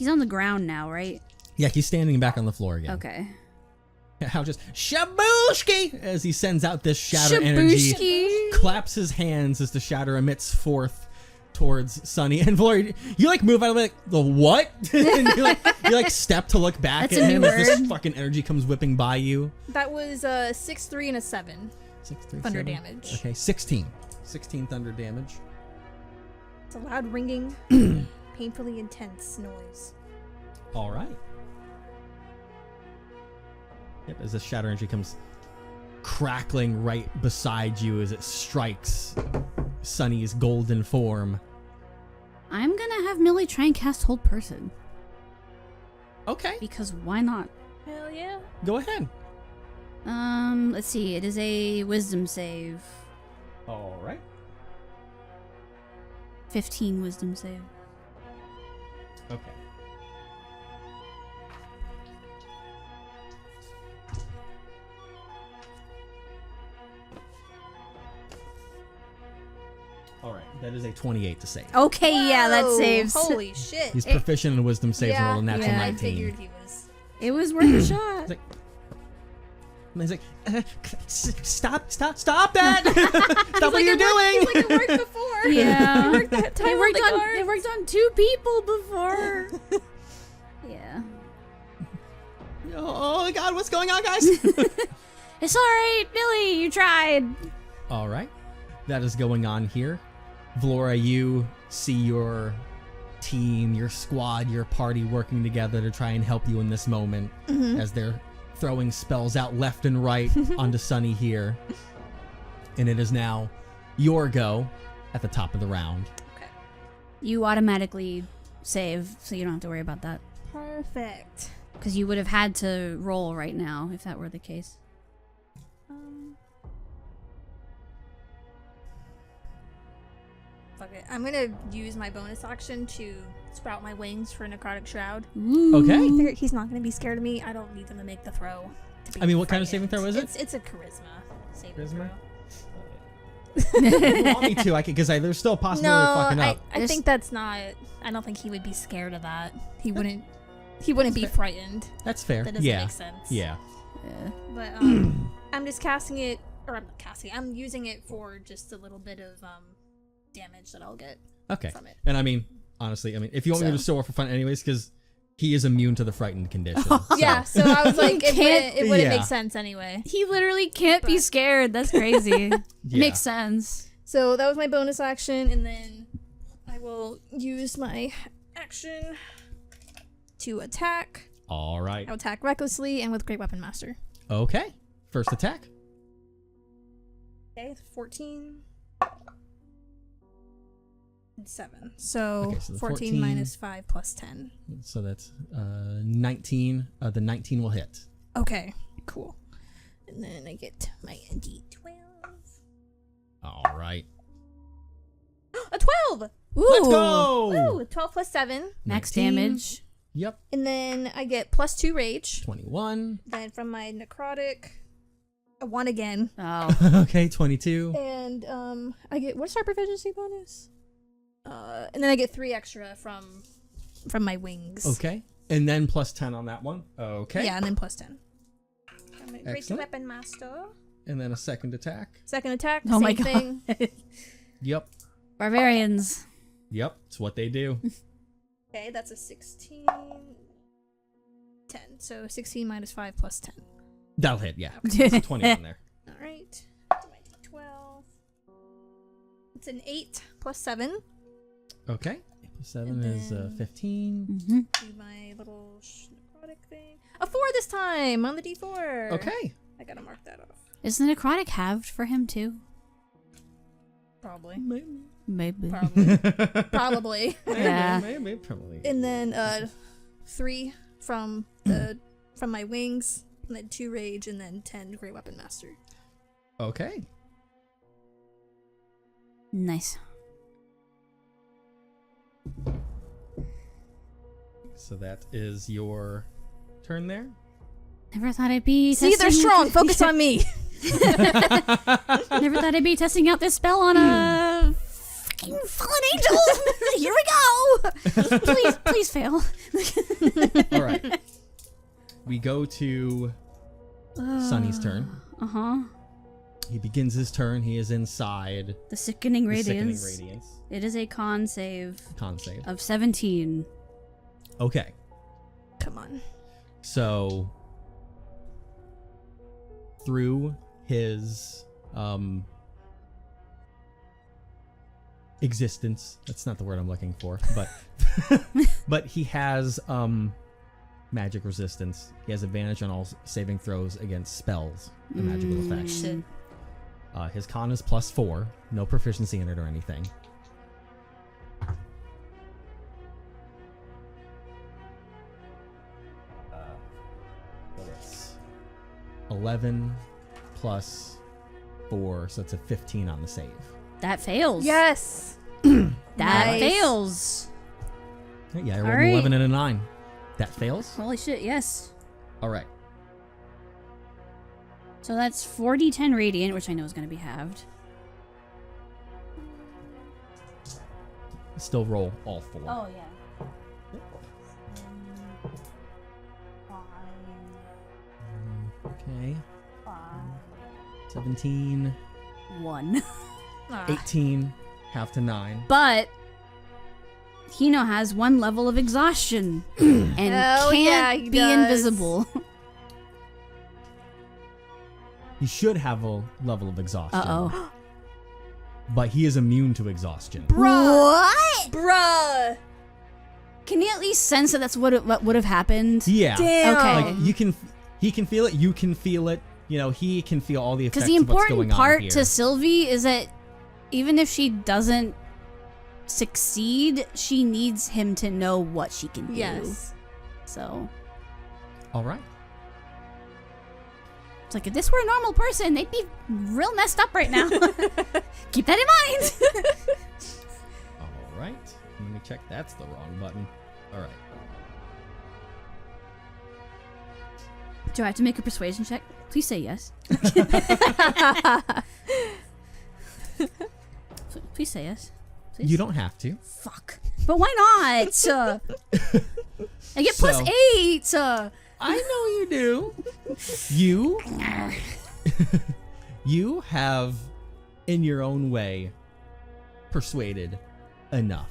on the ground now, right? Yeah, he's standing back on the floor again. Okay. How just shabushki as he sends out this shatter energy, Shabushki. claps his hands as the shatter emits forth towards Sunny and Valora. You like move out of like the what? And you step to look back That's at a him new as this word. fucking energy comes whipping by you. That was 6, 3, and a 7. 6, 3, Thunder 7. damage. Okay, 16 thunder damage. It's a loud ringing, painfully intense noise. All right. Yep, as this shatter energy comes crackling right beside you as it strikes Sunny's golden form. I'm gonna have Millie try and cast Hold Person. Okay, Because why not? Hell yeah. go ahead. Let's see. It is a Wisdom save. All right. 15 Wisdom save. Okay. All right, that is a 28 to save. Okay, yeah, that Whoa, saves. Holy shit. He's proficient in wisdom saves and rolled a natural yeah, I 19. I figured he was. It was worth a shot. He's like, and he's like, stop that! Stop what you're doing! He's like, it worked before. Yeah. It worked that time on the guard. It worked on 2 people before. Yeah. Oh God, what's going on, guys? It's alright, Millie, you tried. All right, that is going on here. Valora, you see your team, your squad, your party working together to try and help you in this moment as they're throwing spells out left and right onto Sunny here. And it is now your go at the top of the round. Okay. You automatically save, so you don't have to worry about that. Perfect. Because you would have had to roll right now if that were the case. Fuck it. I'm gonna use my bonus action to sprout my wings for Necrotic Shroud. Ooh. Okay. I figure he's not gonna be scared of me. I don't need him to make the throw. To be I mean, what kind of frightened. saving throw is it? It's a charisma saving Charisma? throw. If you want me to, I can, because there's still a possibility of fucking up. I think that's not. I don't think he would be scared of that. He wouldn't. He wouldn't be frightened. That's fair. That doesn't Yeah. make sense. Yeah. Yeah. But I'm just casting it, or I'm not casting. I'm using it for just a little bit of damage that I'll get Okay. from it. And I mean, honestly, if you want me to show it for fun anyways, because he is immune to the frightened condition. So. Yeah. So I was like, it wouldn't Yeah. make sense anyway. He literally can't be scared. That's crazy. Yeah. Makes sense. So that was my bonus action, and then I will use my action to attack. All right. I'll attack recklessly and with Great Weapon Master. Okay. First attack. Okay, 14 and 7. So, Okay, so the 14 minus 5 plus 10. So that's 19. The 19 will hit. Okay, cool. And then I get my D12. All right. A 12. Ooh. Let's go. Ooh, 12 plus 7. Max 19. damage. Yep. And then I get plus 2 rage. 21. Then from my necrotic, a 1 again. Oh. Okay, 22. And I get, what's our proficiency bonus? And then I get 3 extra from my wings. Okay. And then plus 10 on that one. Okay. Yeah, and then plus 10. I'm a great Excellent. weapon master. And then a second attack. Second attack, Oh same my god. thing. Yep. Barbarians. Yep. It's what they do. Okay, that's a 16. 10. So 16 minus 5 plus 10. That'll hit, yeah. It's a 21 there. Alright. 12. It's an 8 plus 7. Okay. 7 And is then- 15. Mm-hmm. Do my little necrotic thing. A 4 this time on the D4. Okay. I gotta mark that off. Is the necrotic halved for him too? Probably. Maybe. Probably. Probably. Yeah. Maybe, probably. And then 3 from my wings, and then 2 rage, and then 10 great weapon master. Okay. Nice. So that is your turn there. Never thought I'd be See, they're testing- strong. Focus on me. Never thought I'd be testing out this spell on a fucking fallen angel. Here we go. Please fail. All right. We go to Sunny's turn. Uh-huh. He begins his turn. He is inside The sickening the radiance. sickening radiance. It is a con save Con save. of 17. Okay. Come on. So through his existence, that's not the word I'm looking for, but but he has magic resistance. He has advantage on all saving throws against spells and magical effects. Shit. His con is +4, no proficiency in it or anything. So it's 11 plus 4, so it's a 15 on the save. That fails. Yes. That Nice. fails. Yeah, I rolled All an right. 11 and a 9. That fails? Holy shit, yes. All right. So that's 4d10 radiant, which I know is going to be halved. Still roll all 4. Oh, yeah. Okay. 17, 1. 18, half to 9. But he now has 1 level of exhaustion and Hell can't yeah, he be does. invisible. He should have a level of exhaustion. Uh-oh. But he is immune to exhaustion. What? Bruh. Can you at least sense that that's what would have happened? Yeah. Damn. Okay. Like he can feel it, you can feel it. You know, he can feel all the effects Because the of what's going important on part here. to Sylvie is that even if she doesn't succeed, she needs him to know what she can do. Yes. So All right. it's like, if this were a normal person, they'd be real messed up right now. Keep that in mind. All right. Let me check. That's the wrong button. All right. Do I have to make a persuasion check? Please say yes. Please say yes. Please. You don't have to. Fuck. But why not? I get So- +8. I know you do. You you have in your own way persuaded enough.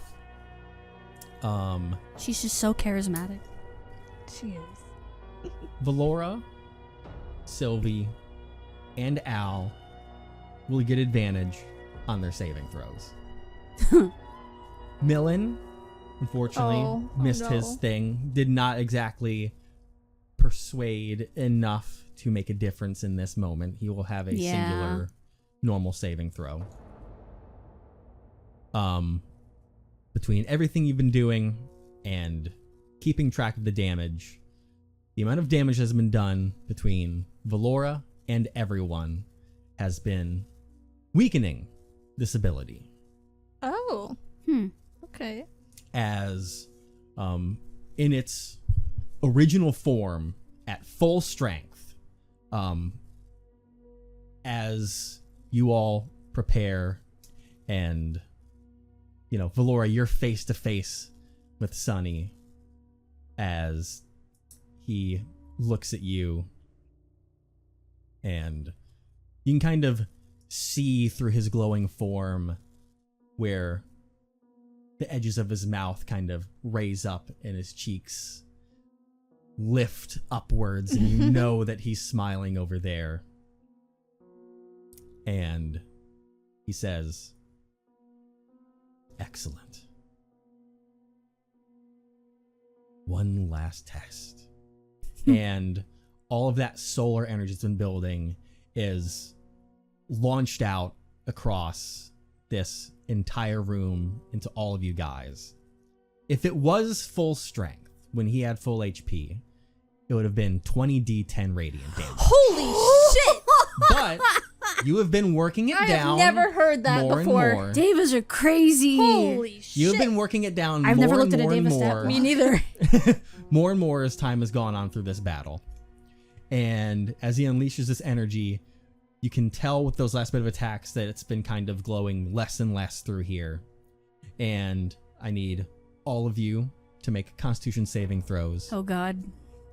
She's just so charismatic. She is. Valora, Sylvie, and Al will get advantage on their saving throws. Millen, unfortunately, Oh, missed no. his thing. Did not exactly persuade enough to make a difference in this moment. He will have a Yeah. singular normal saving throw. Between everything you've been doing and keeping track of the damage, the amount of damage has been done between Valora and everyone has been weakening this ability. Oh. Okay. As in its original form at full strength, as you all prepare and, you know, Valora, you're face to face with Sunny as he looks at you, and you can kind of see through his glowing form where the edges of his mouth kind of raise up and his cheeks lift upwards, and you know that he's smiling over there. And he says, "Excellent. One last test." And all of that solar energy that's been building is launched out across this entire room into all of you guys. If it was full strength, when he had full HP, it would have been 20d10 radiant damage. Holy shit! But you have been working it down. I've never heard that more before. And more. Devas are crazy. Holy shit! You have been working it down I've more never looked and at a more and Deva stat. more. Me neither. More and more as time has gone on through this battle. And as he unleashes this energy, you can tell with those last bit of attacks that it's been kind of glowing less and less through here. And I need all of you to make Constitution saving throws. Oh God.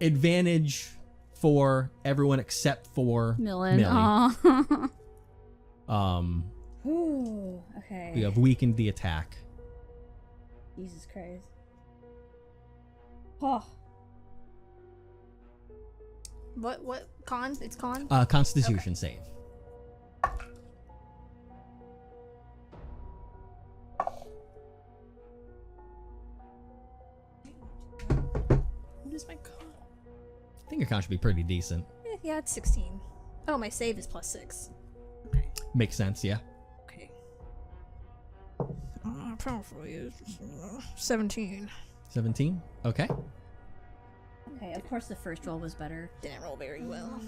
Advantage for everyone except for Millie. Millie. Aw. Ooh, okay. You have weakened the attack. Jesus Christ. Oh. What con? It's con? Constitution save. What is my con? I think your con should be pretty decent. Yeah, it's 16. Oh, my save is +6. Okay. Makes sense, yeah. Okay. Powerful is 17. 17? Okay. Okay, of course the first roll was better. Didn't roll very well.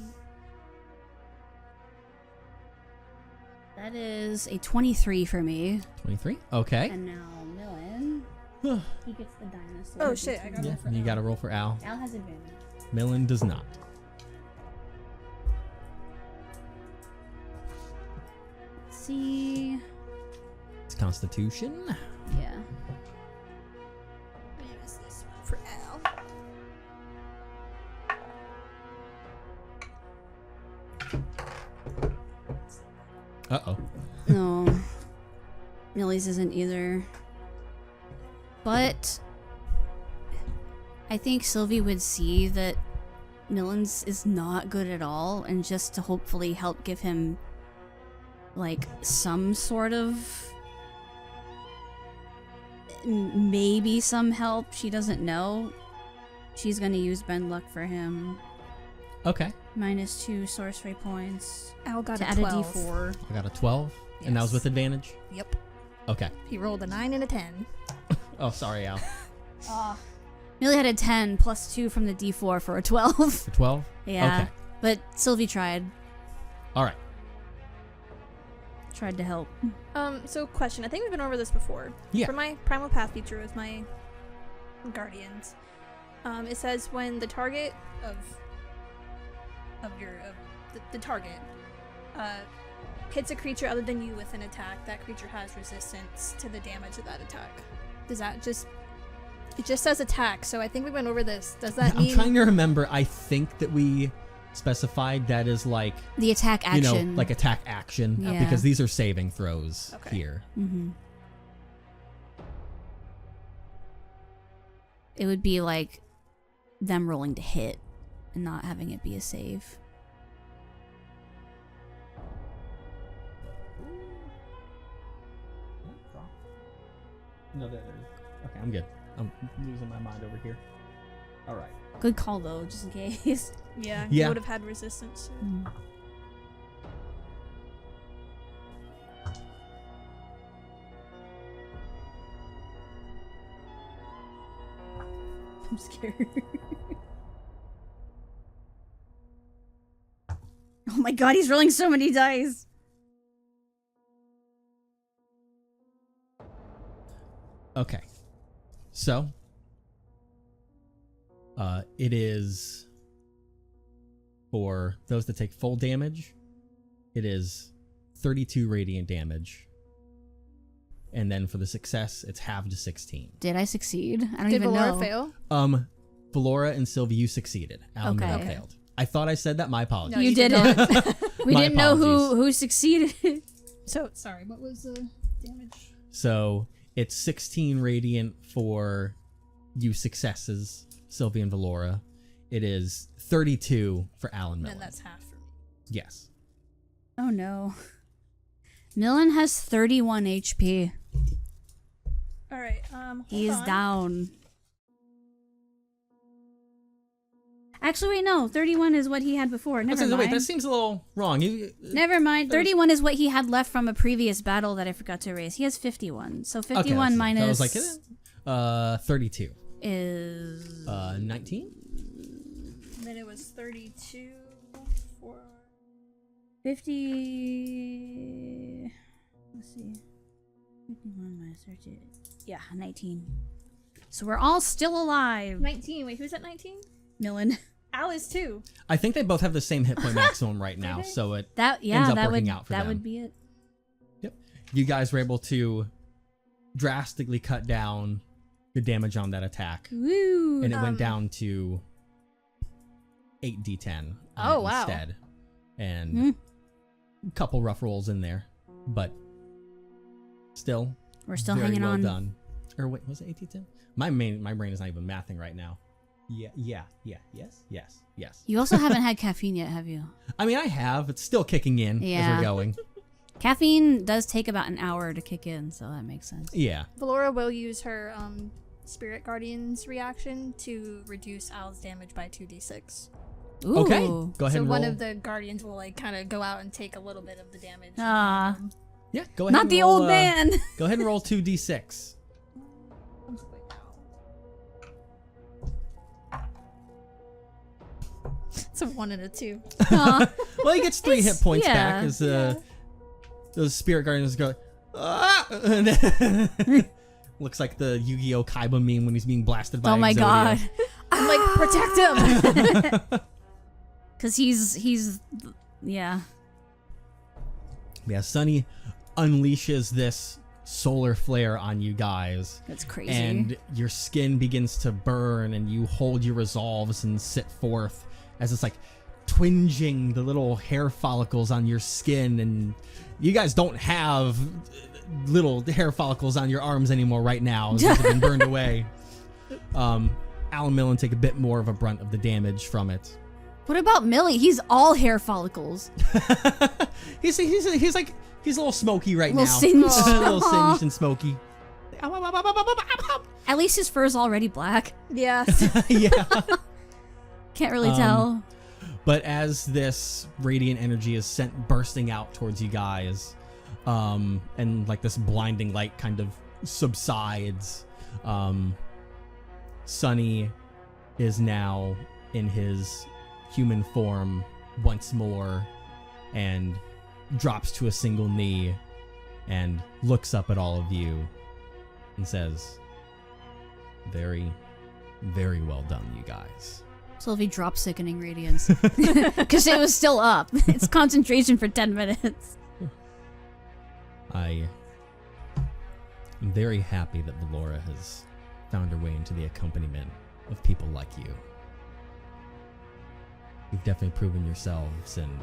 That is a 23 for me. 23? Okay. And now Millen, he gets the dinosaur. Oh, shit, I got Yeah, it for and you Al. got to roll for Al. Al has advantage. Millen does not. Let's see. It's Constitution. Yeah. Where is this one for Al? Uh-oh. No. Millie's isn't either. But I think Sylvie would see that Millen's is not good at all, and just to hopefully help give him like some sort of maybe some help, she doesn't know. She's gonna use Bend Luck for him. Okay. -2 sorcery points Al got to a add 12. a d4. I got a 12. And that was Yes. with advantage? Yep. Okay. He rolled a 9 and a 10. Oh, sorry, Al. Millie had a 10 +2 from the d4 for a 12. For 12? Yeah. Okay. But Sylvie tried All right. to help. So question. I think we've been over this before. Yeah. For my Primal Path feature with my Guardians, it says when the target of the target hits a creature other than you with an attack, that creature has resistance to the damage of that attack. Does that just... It just says attack, so I think we went over this. Does that I'm mean... trying to remember. I think that we specified that as like, The attack action. you know, like attack action. Yeah. Because these are saving throws Okay. here. Mm-hmm. It would be like them rolling to hit and not having it be a save. No, there. Okay, I'm good. I'm losing my mind over here. All right. Good call though, just in case. Yeah, Yeah. you would have had resistance. I'm scared. Oh my god, he's rolling so many dice. Okay. So, it is for those that take full damage, it is 32 radiant damage. And then for the success, it's halved to 16. Did I succeed? I don't Did even Valora know. fail? Valora and Sylvie, you succeeded. Alan Okay. Miller failed. I thought I said that. My apologies. No, You you did didn't. We My didn't know apologies. who succeeded. So, sorry, what was the damage? So it's 16 radiant for you successes, Sylvie and Valora. It is 32 for Alan Miller. And that's half for me. Yes. Oh no. Millen has 31 HP. Alright, He is hold on. down. Actually, wait, no. 31 is what he had before. Never mind. Wait, that seems a little wrong. Never mind. 31 is what he had left from a previous battle that I forgot to erase. He has 51. So 51 minus I was like, 32. is 19? Then it was 32 for... 50. Let's see. 51 minus 30. Yeah, 19. So we're all still alive. 19. Wait, who's at 19? Millen. Al is too. I think they both have the same hit point maximum right now, they? so it That ends up that working would out for that them. would be it. Yep. You guys were able to drastically cut down the damage on that attack, Woo! and it went down to 8d10 Oh, wow. instead. And a couple rough rolls in there, but still We're still very hanging well on. done. Or wait, was it 8d10? My brain is not even mathing right now. Yes. You also haven't had caffeine yet, have you? I mean, I have. It's still kicking in as Yeah. we're going. Caffeine does take about an hour to kick in, so that makes sense. Yeah. Valora will use her Spirit Guardian's reaction to reduce Al's damage by 2d6. Ooh. Okay. Go ahead So and one roll. of the Guardians will like kind of go out and take a little bit of the damage. Ah. Yeah, go ahead. Not and the roll, old man. Go ahead and roll 2d6. It's a 1 and a 2. Aw. Well, he gets 3 hit points yeah, back as those spirit guardians go. Ah! And then- looks like the Yu-Gi-Oh Kaiba meme when he's being blasted by. Oh my Exodia. god. I'm like, protect him! Because he's yeah. Yeah, Sunny unleashes this solar flare on you guys, That's crazy. and your skin begins to burn, and you hold your resolves and sit forth as it's like twinging the little hair follicles on your skin, and you guys don't have little hair follicles on your arms anymore right now. They've been burned away. Alan Millen take a bit more of a brunt of the damage from it. What about Millie? He's all hair follicles. he's a little smoky right Little now. singed. A little singed and smoky. At least his fur's already black. Yeah. Yeah. Can't really tell. But as this radiant energy is sent bursting out towards you guys, and like this blinding light kind of subsides, Sunny is now in his human form once more and drops to a single knee and looks up at all of you and says, very, very well done, you guys. Sylvie dropped sickening radiance. Because it was still up. It's concentration for 10 minutes. I am very happy that Valora has found her way into the accompaniment of people like you. You've definitely proven yourselves, and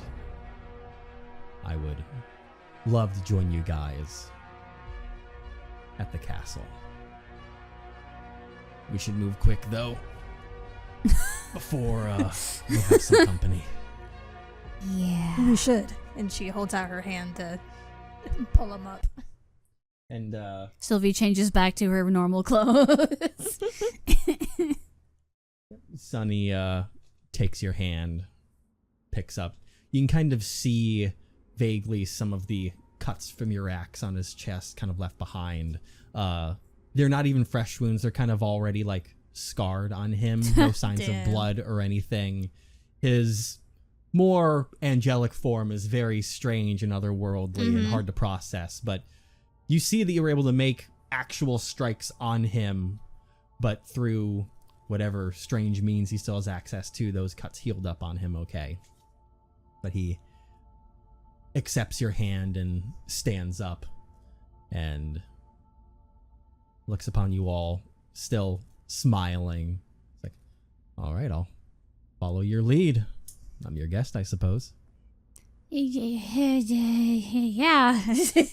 I would love to join you guys at the castle. We should move quick, though, before we have some company. Yeah. We should. And she holds out her hand to pull him up. And Sylvie changes back to her normal clothes. Sunny takes your hand, picks up. You can kind of see vaguely some of the cuts from your axe on his chest kind of left behind. They're not even fresh wounds. They're kind of already like scarred on him. No signs of Damn. blood or anything. His more angelic form is very strange and otherworldly and hard to process. But you see that you were able to make actual strikes on him, but through whatever strange means he still has access to, those cuts healed up on him okay. But he accepts your hand and stands up and looks upon you all, still smiling. It's like, all right, I'll follow your lead. I'm your guest, I suppose. Yeah. Isn't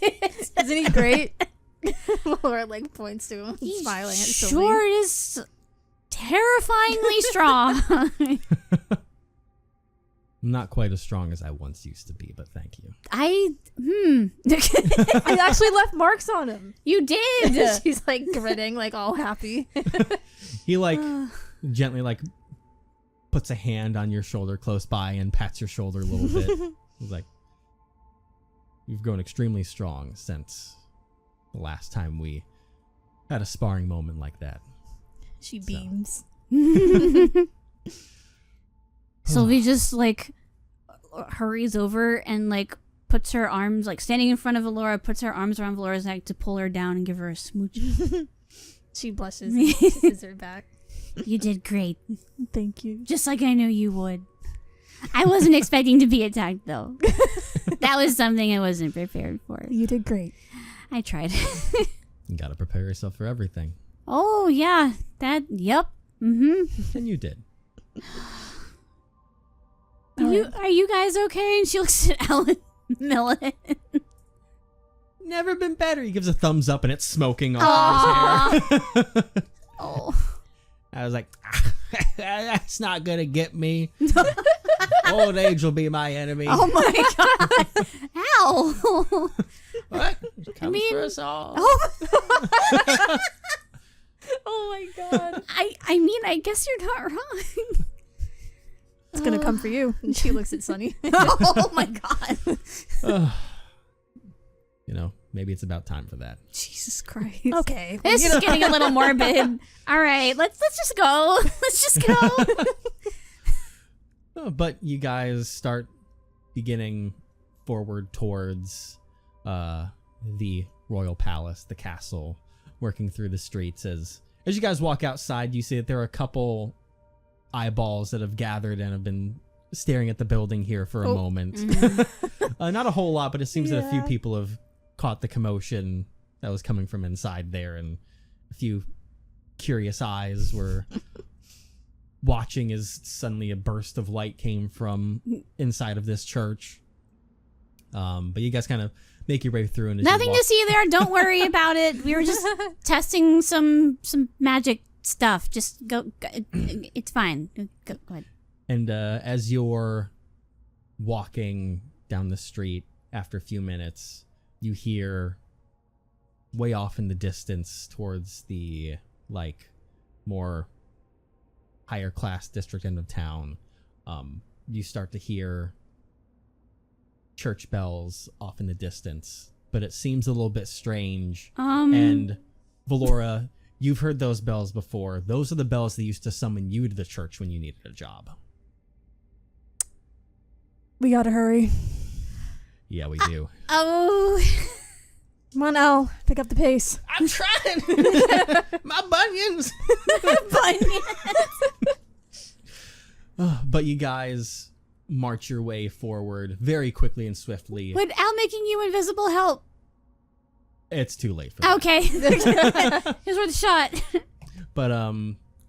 he great? Laura like points to him, smiling at Sylvie. Sure is terrifyingly strong. I'm not quite as strong as I once used to be, but thank you. I actually left marks on him. You did. She's like grinning, like all happy. He like gently like puts a hand on your shoulder close by and pats your shoulder a little bit. He's like, you've grown extremely strong since the last time we had a sparring moment like that. She beams. Sylvie just like hurries over and like puts her arms, like standing in front of Valora, puts her arms around Valora's neck to pull her down and give her a smooch. She blushes and kisses her back. You did great. Thank you. Just like I knew you would. I wasn't expecting to be attacked though. That was something I wasn't prepared for. You did great. I tried. You gotta prepare yourself for everything. Oh yeah, yep. Mm-hmm. And you did. Are you guys okay? And she looks at Alan Millen. Never been better. He gives a thumbs up and it's smoking off his hair. Oh. I was like, that's not gonna get me. Old age will be my enemy. Oh my god. Ow. What? It comes for us all. Oh. Oh my god. I mean, I guess you're not wrong. It's gonna come for you. And she looks at Sunny. Oh my god. You know, maybe it's about time for that. Jesus Christ. Okay. This is getting a little morbid. All right, let's just go. Let's just go. But you guys start beginning forward towards the royal palace, the castle, working through the streets. As you guys walk outside, you see that there are a couple eyeballs that have gathered and have been staring at the building here for a moment. Not a whole lot, but it seems that a few people have caught the commotion that was coming from inside there, and a few curious eyes were watching as suddenly a burst of light came from inside of this church. But you guys kind of make your way through, and Nothing to see there. Don't worry about it. We were just testing some magic stuff. Just go. It's fine. Go ahead. And as you're walking down the street, after a few minutes, you hear way off in the distance towards the more higher class district end of town, you start to hear church bells off in the distance, but it seems a little bit strange. And Valora, you've heard those bells before. Those are the bells that used to summon you to the church when you needed a job. We gotta hurry. Yeah, we do. Oh. Come on, Al. Pick up the pace. I'm trying. My bunions. But you guys march your way forward very quickly and swiftly. Would Al making you invisible help? It's too late for that. Okay. Here's worth a shot. But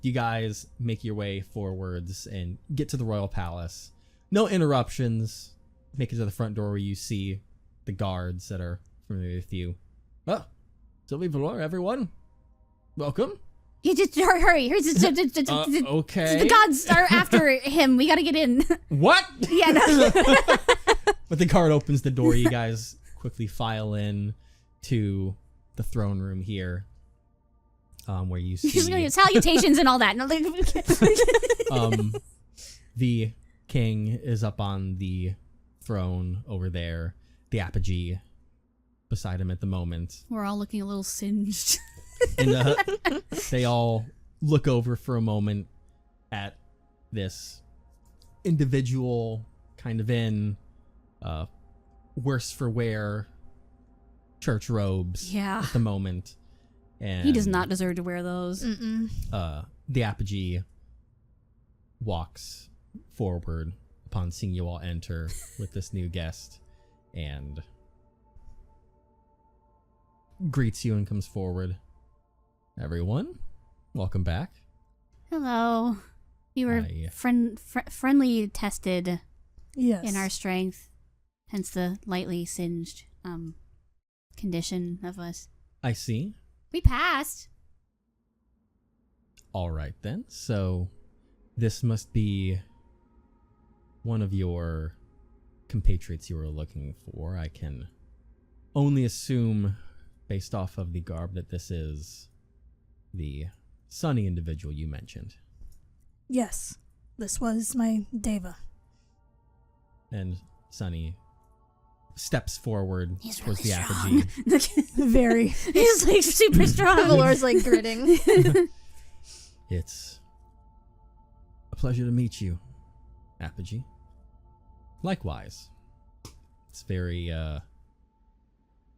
you guys make your way forwards and get to the royal palace. No interruptions. Make it to the front door where you see the guards that are familiar with you. Oh, Sylvie, Valora, everyone. Welcome. You just hurry. Okay. The gods are after him. We gotta get in. What? Yeah, no. But the guard opens the door. You guys quickly file in to the throne room here, where you see She's gonna get salutations and all that. No, the king is up on the throne over there, the apogee beside him at the moment. We're all looking a little singed. And they all look over for a moment at this individual kind of in worse for wear church robes Yeah. at the moment. And He does not deserve to wear those. Mm-mm. the apogee walks forward upon seeing you all enter with this new guest and greets you and comes forward. Everyone, welcome back. Hello. You were Hi. friendly tested Yes. in our strength, hence the lightly singed condition of us. I see. We passed. All right then. So this must be one of your compatriots you were looking for. I can only assume, based off of the garb, that this is the sunny individual you mentioned. Yes. This was my Deva. And Sunny steps forward He's towards really the strong. apogee. Very. He's like super strong. Valora's like gritting. It's a pleasure to meet you, Apogee. Likewise. It's very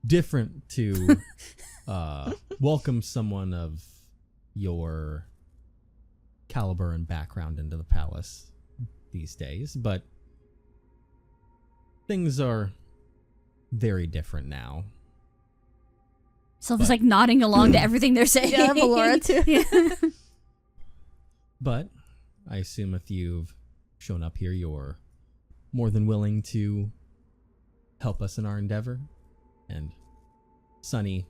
different to welcome someone of your caliber and background into the palace these days, but things are very different now. Sylva's like nodding along to everything they're saying. Yeah, Valora too. Yeah. But I assume if you've shown up here, you're more than willing to help us in our endeavor. And Sunny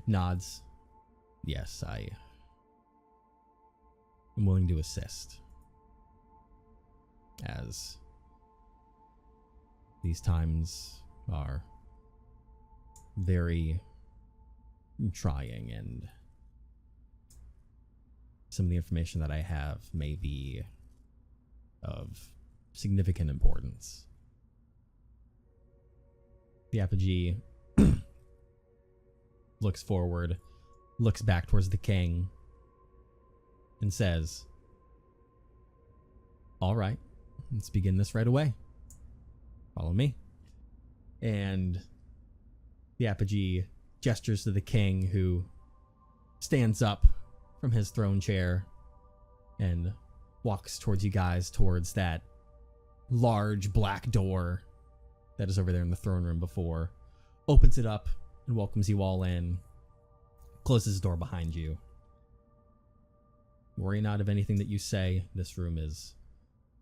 nods. Yes, I am willing to assist. As these times are very trying, and some of the information that I have may be of significant importance. The apogee looks forward, looks back towards the king, and says, "All right, let's begin this right away. Follow me." And the apogee gestures to the king, who stands up from his throne chair and walks towards you guys, towards that large black door that is over there in the throne room before, opens it up and welcomes you all in, closes the door behind you. Worry not of anything that you say. This room is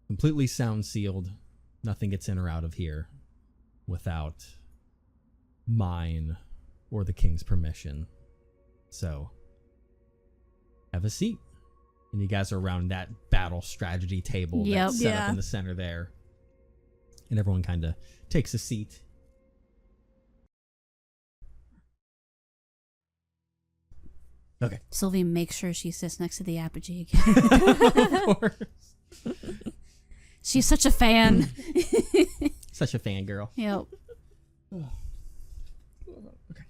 completely sound sealed. Nothing gets in or out of here without mine or the king's permission. So, have a seat. And you guys are around that battle strategy table Yep. that's set Yeah. up in the center there. And everyone kind of takes a seat. Okay. Sylvie makes sure she sits next to the apogee again. Of course. She's such a fan. Such a fangirl. Yep. Okay.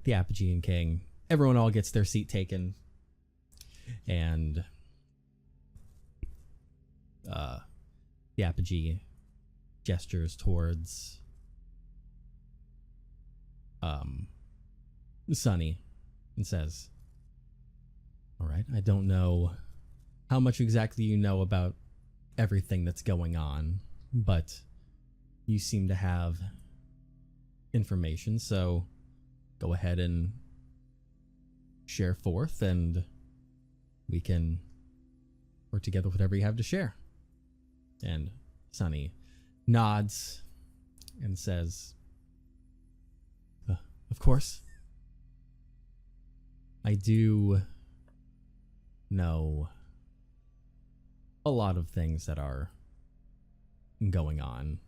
The apogee and king, everyone all gets their seat taken, and the apogee gestures towards Sunny and says, "All right, I don't know how much exactly you know about everything that's going on, but you seem to have information, so go ahead and share forth, and we can work together with whatever you have to share." And Sunny nods and says, "Of course. I do know a lot of things that are going on.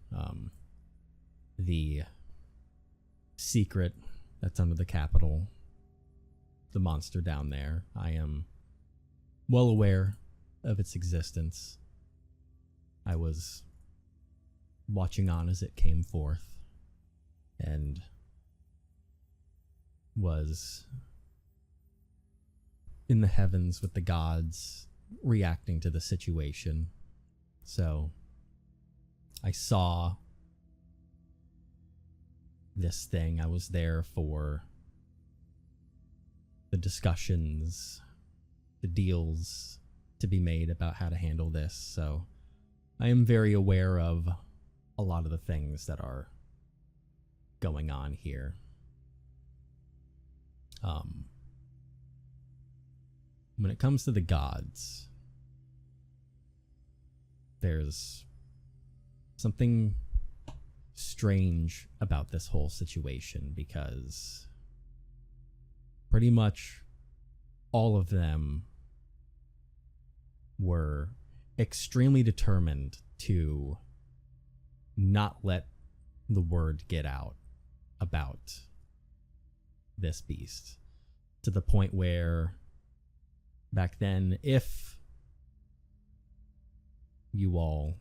The secret that's under the capital, the monster down there, I am well aware of its existence. I was watching on as it came forth and was in the heavens with the gods reacting to the situation. So I saw this thing. I was there for the discussions, the deals to be made about how to handle this. So I am very aware of a lot of the things that are going on here. When it comes to the gods, there's something strange about this whole situation, because pretty much all of them were extremely determined to not let the word get out about this beast, to the point where back then, if you all,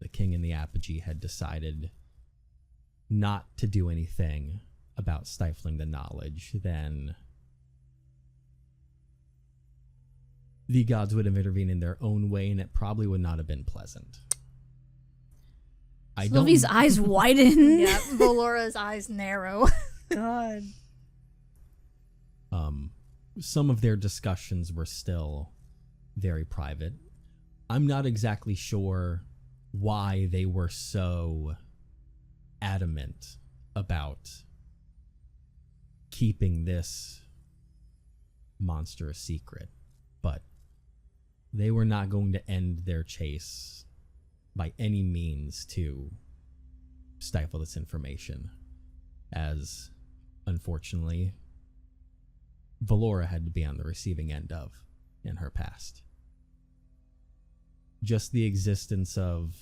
the king and the apogee, had decided not to do anything about stifling the knowledge, then the gods would have intervened in their own way, and it probably would not have been pleasant. Sylvie's eyes widen. Yeah, Valora's eyes narrow. God. Some of their discussions were still very private. I'm not exactly sure why they were so adamant about keeping this monster a secret, but they were not going to end their chase by any means to stifle this information, as unfortunately Valora had to be on the receiving end of in her past. Just the existence of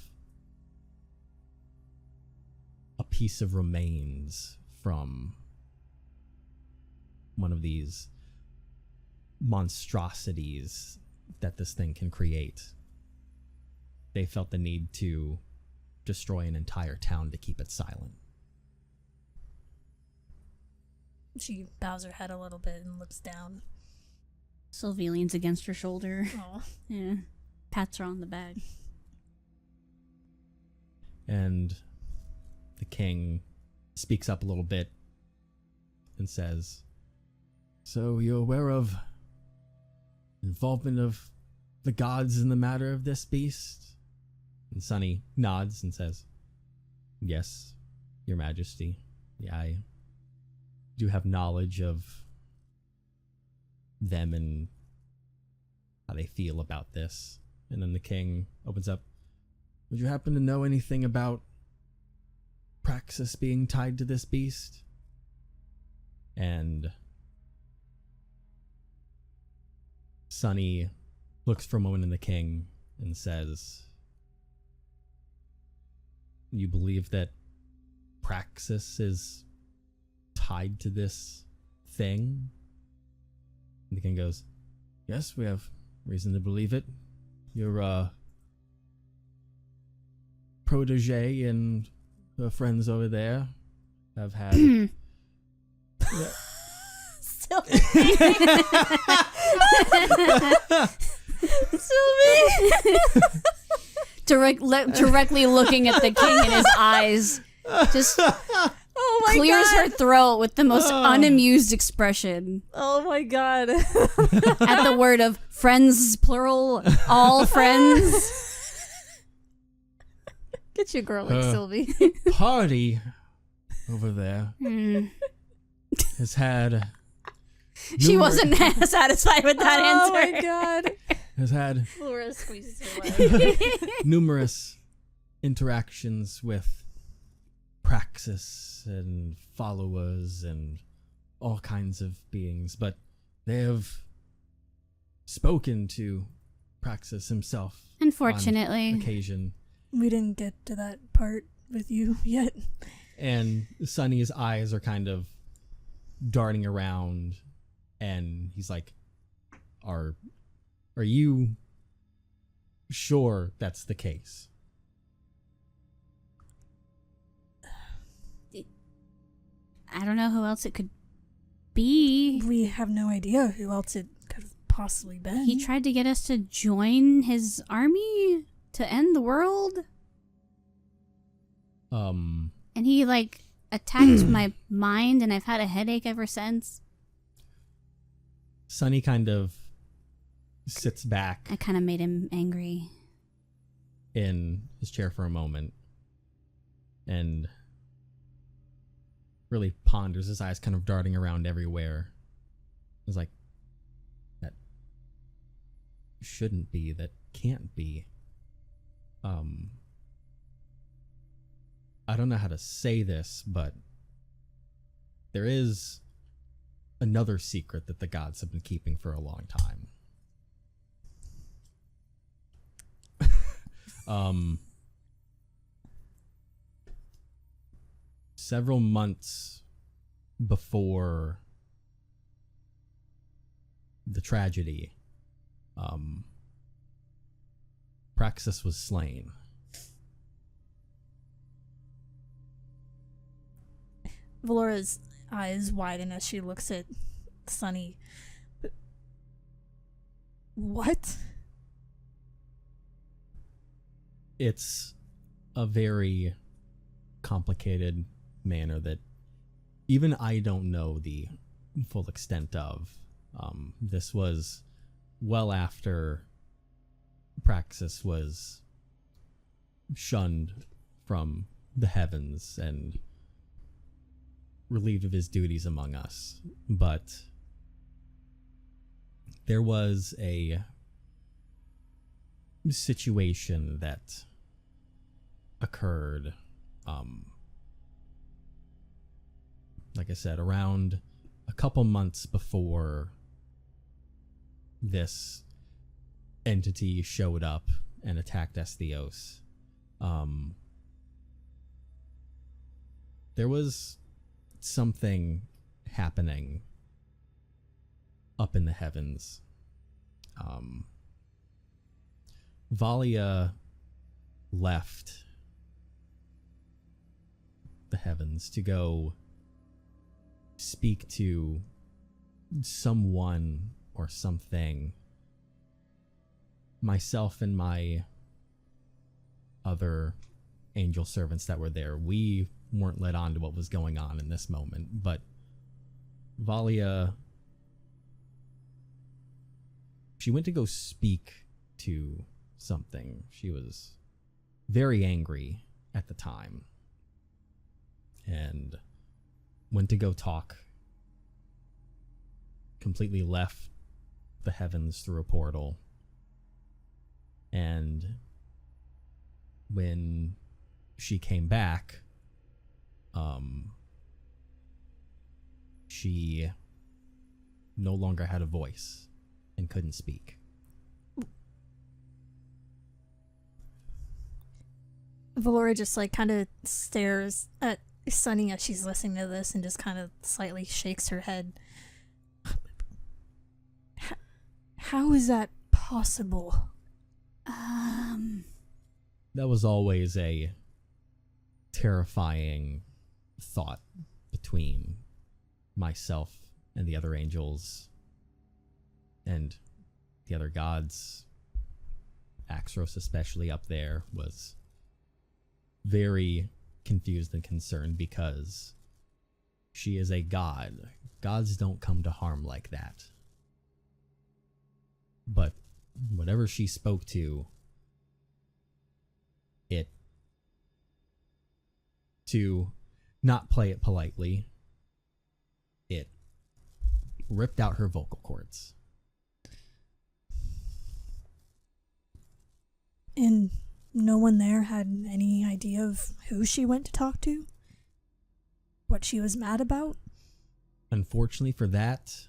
a piece of remains from one of these monstrosities that this thing can create, they felt the need to destroy an entire town to keep it silent. She bows her head a little bit and looks down. Sylvie leans against her shoulder. Oh. Yeah. Pats her on the back. And the king speaks up a little bit and says, "So you're aware of involvement of the gods in the matter of this beast?" And Sunny nods and says, "Yes, your majesty. Yeah, I do have knowledge of them and how they feel about this." And then the king opens up, "Would you happen to know anything about Praxis being tied to this beast?" And Sunny looks for a moment in the king and says, "You believe that Praxis is tied to this thing?" And the king goes, "Yes, we have reason to believe it. Your protege and her friends over there have had Directly looking at the king in his eyes, just clears her throat with the most unamused expression. Oh my god. At the word of friends, plural, all friends. Get your girl like Sylvie. party over there has had She wasn't satisfied with that answer. Oh my god. has had Laura squeezes her leg. numerous interactions with Praxis and followers and all kinds of beings, but they have spoken to Praxis himself Unfortunately. on occasion. We didn't get to that part with you yet. And Sunny's eyes are kind of darting around, and he's like, Are you sure that's the case?" I don't know who else it could be. We have no idea who else it could have possibly been. He tried to get us to join his army to end the world. And he, attacked my mind, and I've had a headache ever since. Sunny kind of sits back I kind of made him angry. in his chair for a moment and really ponders, his eyes kind of darting around everywhere. He's like, that shouldn't be, that can't be. I don't know how to say this, but there is another secret that the gods have been keeping for a long time. Several months before the tragedy, Praxis was slain. Valora's eyes widen as she looks at Sunny. What? It's a very complicated manner that even I don't know the full extent of. This was well after Praxis was shunned from the heavens and relieved of his duties among us. But there was a situation that occurred, like I said, around a couple months before this entity showed up and attacked Esthios. There was something happening up in the heavens. Valia left the heavens to go speak to someone or something. Myself and my other angel servants that were there, we weren't let on to what was going on in this moment, but Valia, she went to go speak to something. She was very angry at the time and went to go talk, completely left the heavens through a portal. And when she came back, she no longer had a voice and couldn't speak. Valora just like kind of stares at Sunny as she's listening to this and just kind of slightly shakes her head. How is that possible? That was always a terrifying thought between myself and the other angels and the other gods. Axros, especially up there, was very confused and concerned because she is a god. Gods don't come to harm like that. But whatever she spoke to, it, to not play it politely, it ripped out her vocal cords. And no one there had any idea of who she went to talk to? What she was mad about? Unfortunately for that,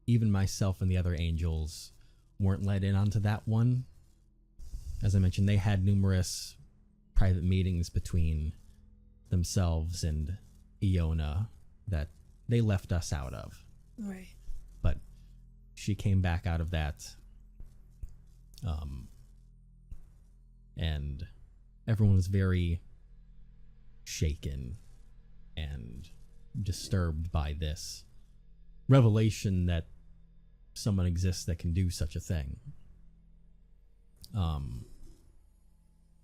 even myself and the other angels weren't let in onto that one. As I mentioned, they had numerous private meetings between themselves and Iona that they left us out of. Right. But she came back out of that. And everyone was very shaken and disturbed by this revelation that someone exists that can do such a thing. For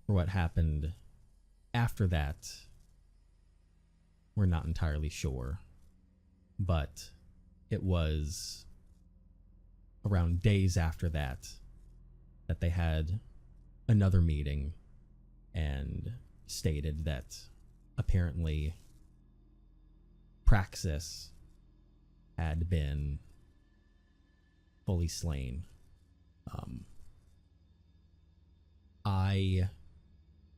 what happened after that, we're not entirely sure. But it was around days after that they had another meeting and stated that apparently Praxis had been fully slain. I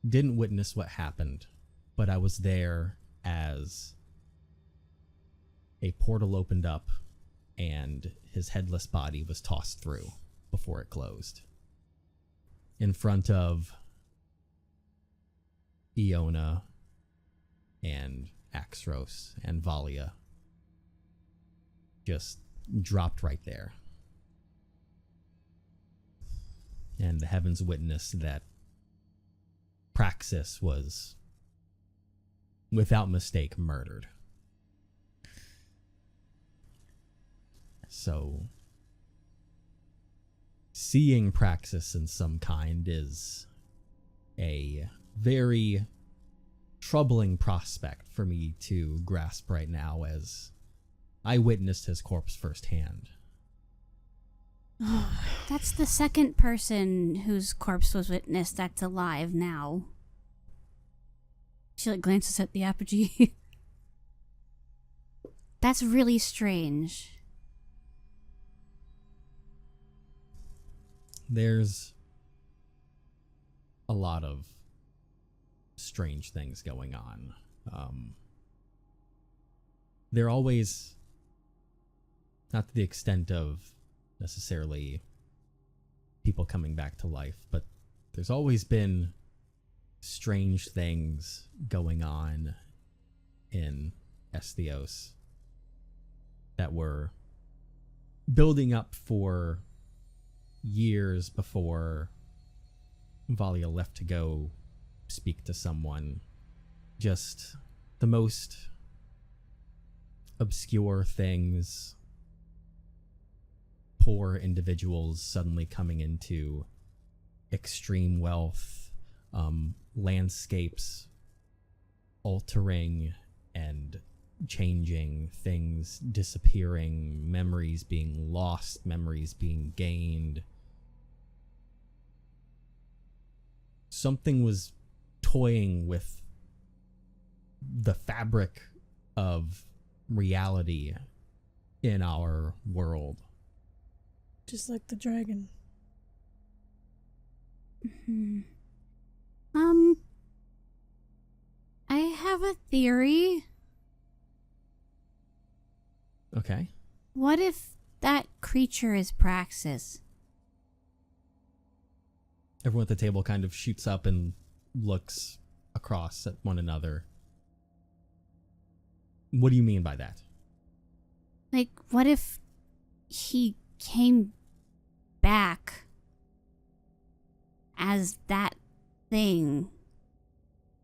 didn't witness what happened, but I was there as a portal opened up and his headless body was tossed through before it closed. In front of Iona and Axros and Valia. Just dropped right there. And the heavens witnessed that Praxis was, without mistake, murdered. So, seeing Praxis in some kind is a very troubling prospect for me to grasp right now, as I witnessed his corpse firsthand. That's the second person whose corpse was witnessed that's alive now. She like glances at the apogee. That's really strange. There's a lot of strange things going on. They're always, not to the extent of necessarily people coming back to life, but there's always been strange things going on in Esthios that were building up for years before Valia left to go speak to someone. Just the most obscure things. Poor individuals suddenly coming into extreme wealth, landscapes altering and changing, things disappearing, memories being lost, memories being gained. Something was toying with the fabric of reality in our world. Just like the dragon. Mm-hmm. I have a theory. Okay. What if that creature is Praxis? Everyone at the table kind of shoots up and looks across at one another. What do you mean by that? Like, what if he came back as that thing?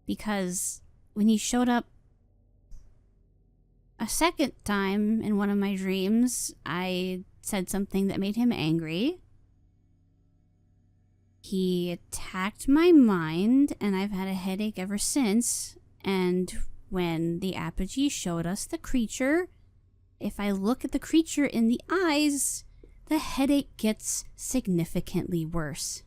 Because when he showed up a second time in one of my dreams, I said something that made him angry. He attacked my mind, and I've had a headache ever since. And when the apogee showed us the creature, if I look at the creature in the eyes, the headache gets significantly worse.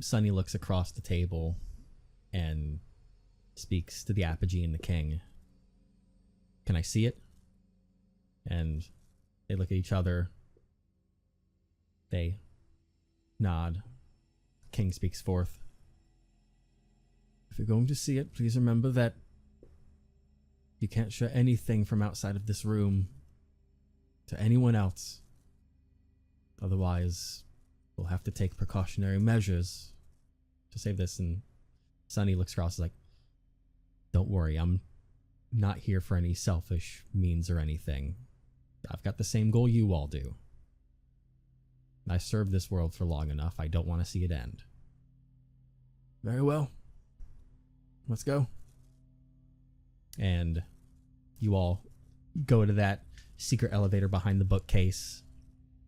Sunny looks across the table and speaks to the apogee and the king. Can I see it? And they look at each other. They nod. King speaks forth. If you're going to see it, please remember that you can't share anything from outside of this room to anyone else. Otherwise, we'll have to take precautionary measures to save this. And Sunny looks across like, don't worry, I'm not here for any selfish means or anything. I've got the same goal you all do. I served this world for long enough. I don't want to see it end. Very well. Let's go. And you all go to that secret elevator behind the bookcase.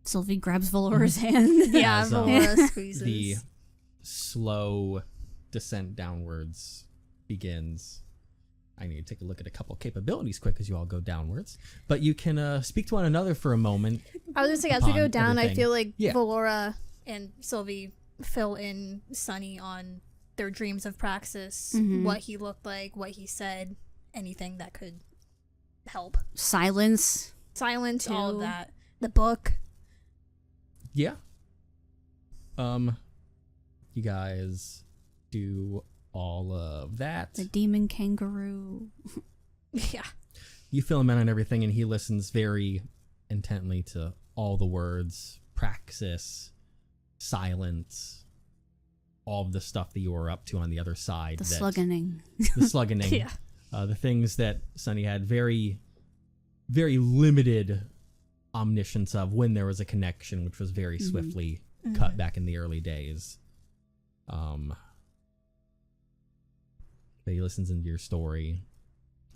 Sylvie grabs Valora's hand. Yeah, As, Valora squeezes. The slow descent downwards begins. I need to take a look at a couple capabilities quick as you all go downwards. But you can speak to one another for a moment. I was just saying, as we go upon down, I everything. feel like Yeah. Valora and Sylvie fill in Sunny on their dreams of Praxis, what he looked like, what he said, anything that could help. Silence. Silence, all of Too. that. The book. Yeah. You guys do all of that. The demon kangaroo. Yeah. You fill him in on everything, and he listens very intently to all the words, praxis, silence, all of the stuff that you were up to on the other side. The that- sluggening. The sluggening. Yeah. The things that Sunny had very, very limited omniscience of when there was a connection, which was very swiftly cut back in the early days. But he listens into your story.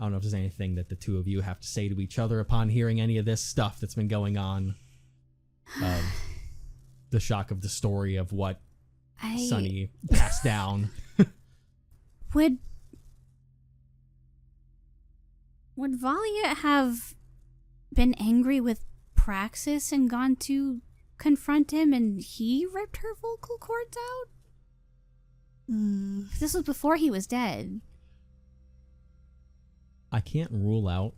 I don't know if there's anything that the two of you have to say to each other upon hearing any of this stuff that's been going on. The shock of the story of what Sunny passed down. Would Valia have been angry with Praxis and gone to confront him and he ripped her vocal cords out? This was before he was dead. I can't rule out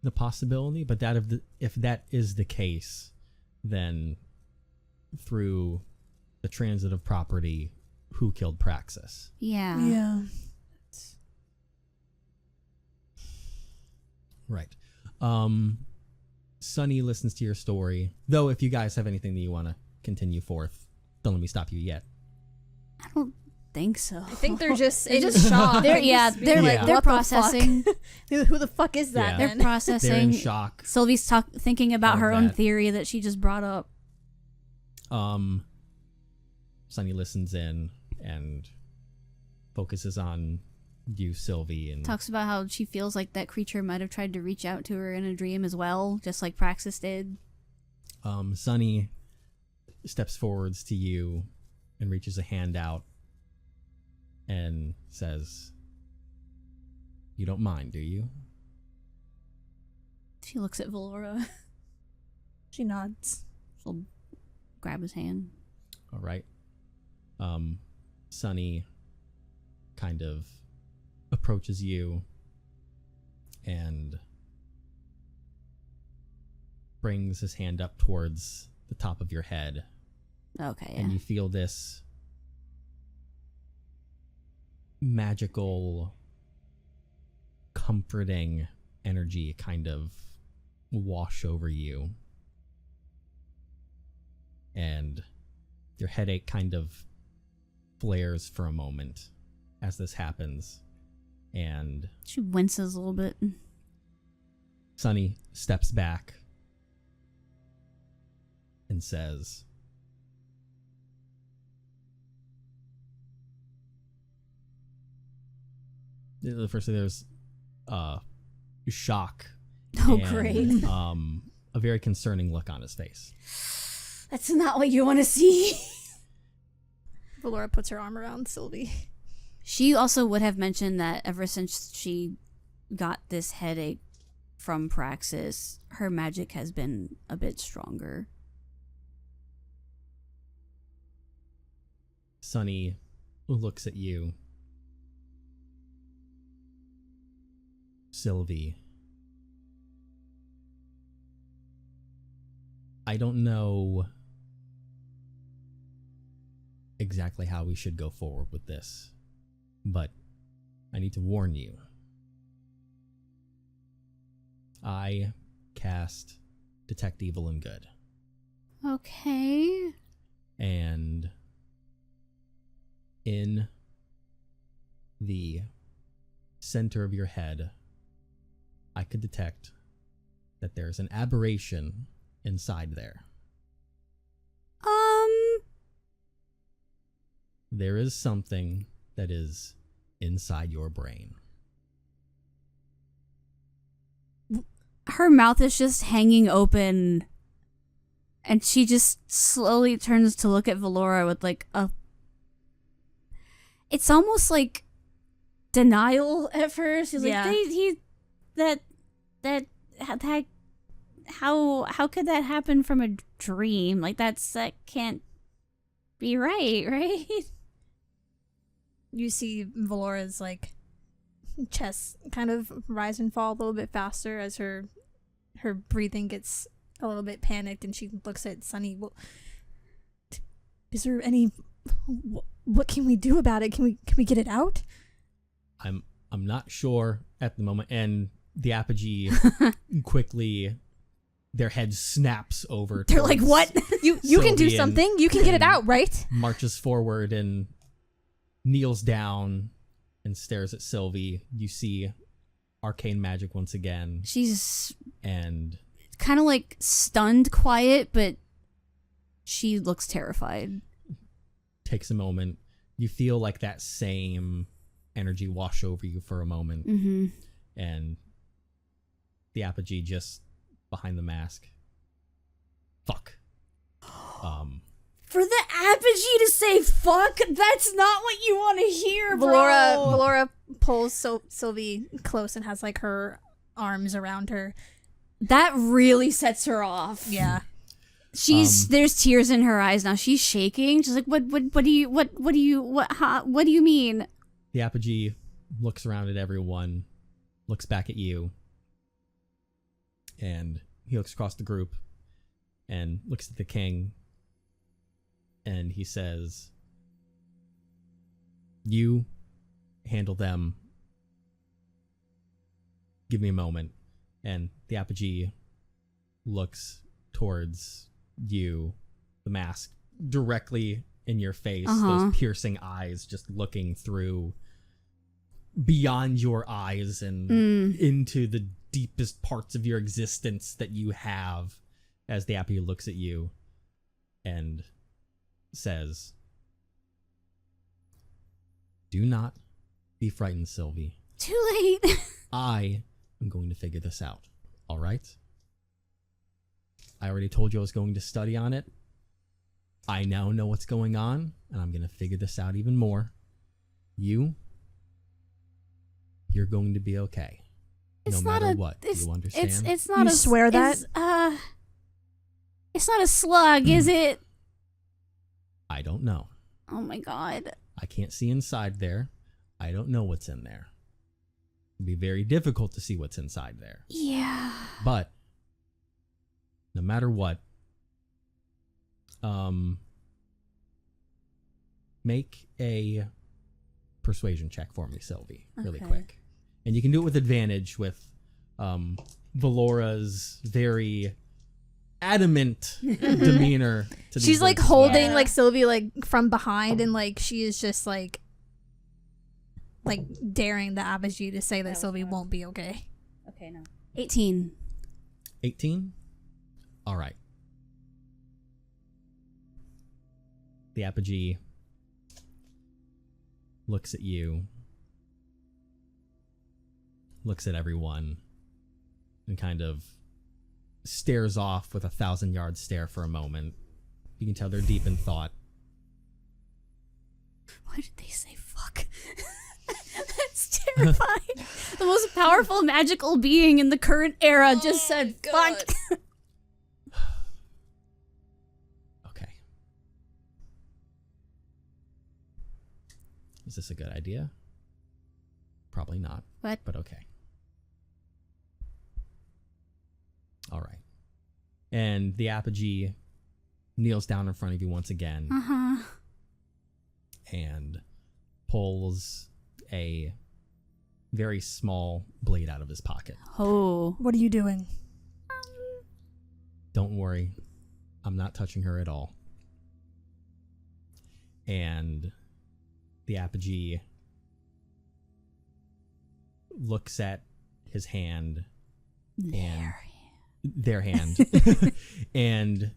the possibility, but if that is the case, then through the transitive property, who killed Praxis? Yeah. Yeah. Right. Sunny listens to your story, though if you guys have anything that you want to continue forth, don't let me stop you yet. I don't think so. I think they're just shocked. They're Yeah. like they're what the fuck? processing. Who the fuck is that? Yeah. They're Then? They're in processing. shock. Sylvie's thinking about All her of own that. theory that she just brought up. Sunny listens in and focuses on you, Sylvie, and Talks about how she feels like that creature might have tried to reach out to her in a dream as well, just like Praxis did. Sunny steps forwards to you and reaches a hand out and says, "You don't mind, do you?" She looks at Valora. She nods. She'll grab his hand. All right. Sunny kind of approaches you and brings his hand up towards the top of your head, Okay, and yeah. you feel this magical, comforting energy kind of wash over you, and your headache kind of flares for a moment as this happens, and She winces a little bit. Sunny steps back and says, the first thing, there's shock. Oh, and, great. A very concerning look on his face. That's not what you want to see. Valora puts her arm around Sylvie. She also would have mentioned that ever since she got this headache from Praxis, her magic has been a bit stronger. Sunny looks at you. Sylvie, I don't know exactly how we should go forward with this, but I need to warn you. I cast Detect Evil and Good, Okay. and in the center of your head, I could detect that there's an aberration inside there. There is something that is inside your brain. Her mouth is just hanging open, and she just slowly turns to look at Valora with like a it's almost like denial at first. He's Yeah. like, how could that happen from a dream? Like that can't be right? You see Valora's like chest kind of rise and fall a little bit faster as her breathing gets a little bit panicked, and she looks at Sunny. Well, is there any? What can we do about it? Can we get it out? I'm not sure at the moment, and the apogee quickly, their head snaps over. They're like, towards what? You can do Sylvie something. You can get it and out, right? marches forward and kneels down and stares at Sylvie. You see arcane magic once again, She's and kind of like stunned quiet, but she looks terrified. takes a moment. You feel like that same energy wash over you for a moment, Mm-hmm. and the apogee just behind the mask. Fuck. For the apogee to say fuck, that's not what you want to hear, bro. Valora pulls Sylvie close and has like her arms around her. That really sets her off. Yeah. There's tears in her eyes now. She's shaking. She's like, what do you mean? The apogee looks around at everyone, looks back at you, and he looks across the group and looks at the king, and he says, "You handle them. Give me a moment." And the apogee looks towards you, the mask directly in your face, those piercing eyes just looking through beyond your eyes and into the deepest parts of your existence that you have, as the apogee looks at you and says, "Do not be frightened, Sylvie. Too late. I am going to figure this out, all right? I already told you I was going to study on it. I now know what's going on, and I'm going to figure this out even more. You're going to be okay. No matter what. Do you understand?" It's not You swear that? It's not a slug, is it? I don't know. Oh my god. I can't see inside there. I don't know what's in there. It'd be very difficult to see what's inside there. Yeah. But no matter what, make a persuasion check for me, Sylvie, really Okay. quick. And you can do it with advantage with Valora's very adamant demeanor to these She's like words as holding well. like Sylvie like from behind, and like she is just like daring the apogee to say that Sylvie won't be okay. Okay, no. 18. 18? All right. The apogee looks at you, looks at everyone, and kind of stares off with a 1,000-yard stare for a moment. You can tell they're deep in thought. Why did they say fuck? That's terrifying. The most powerful magical being in the current era just said fuck. Okay. Is this a good idea? Probably not. What? But okay. All right. And the apogee kneels down in front of you once again Uh-huh. and pulls a very small blade out of his pocket. Oh. What are you doing? Don't worry. I'm not touching her at all. And the apogee looks at his hand and their hand and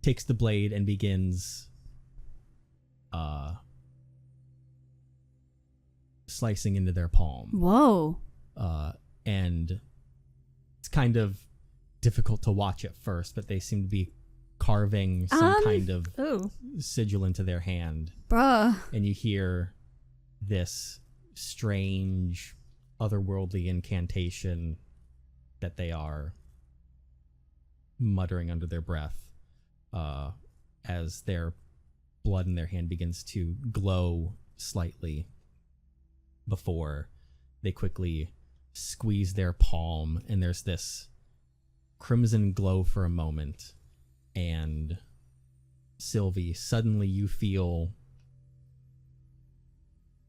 takes the blade and begins slicing into their palm. Whoa. And it's kind of difficult to watch at first, but they seem to be carving some kind of Ooh. sigil into their hand, Bruh. and you hear this strange, otherworldly incantation that they are muttering under their breath as their blood in their hand begins to glow slightly before they quickly squeeze their palm, and there's this crimson glow for a moment, and Sylvie, suddenly you feel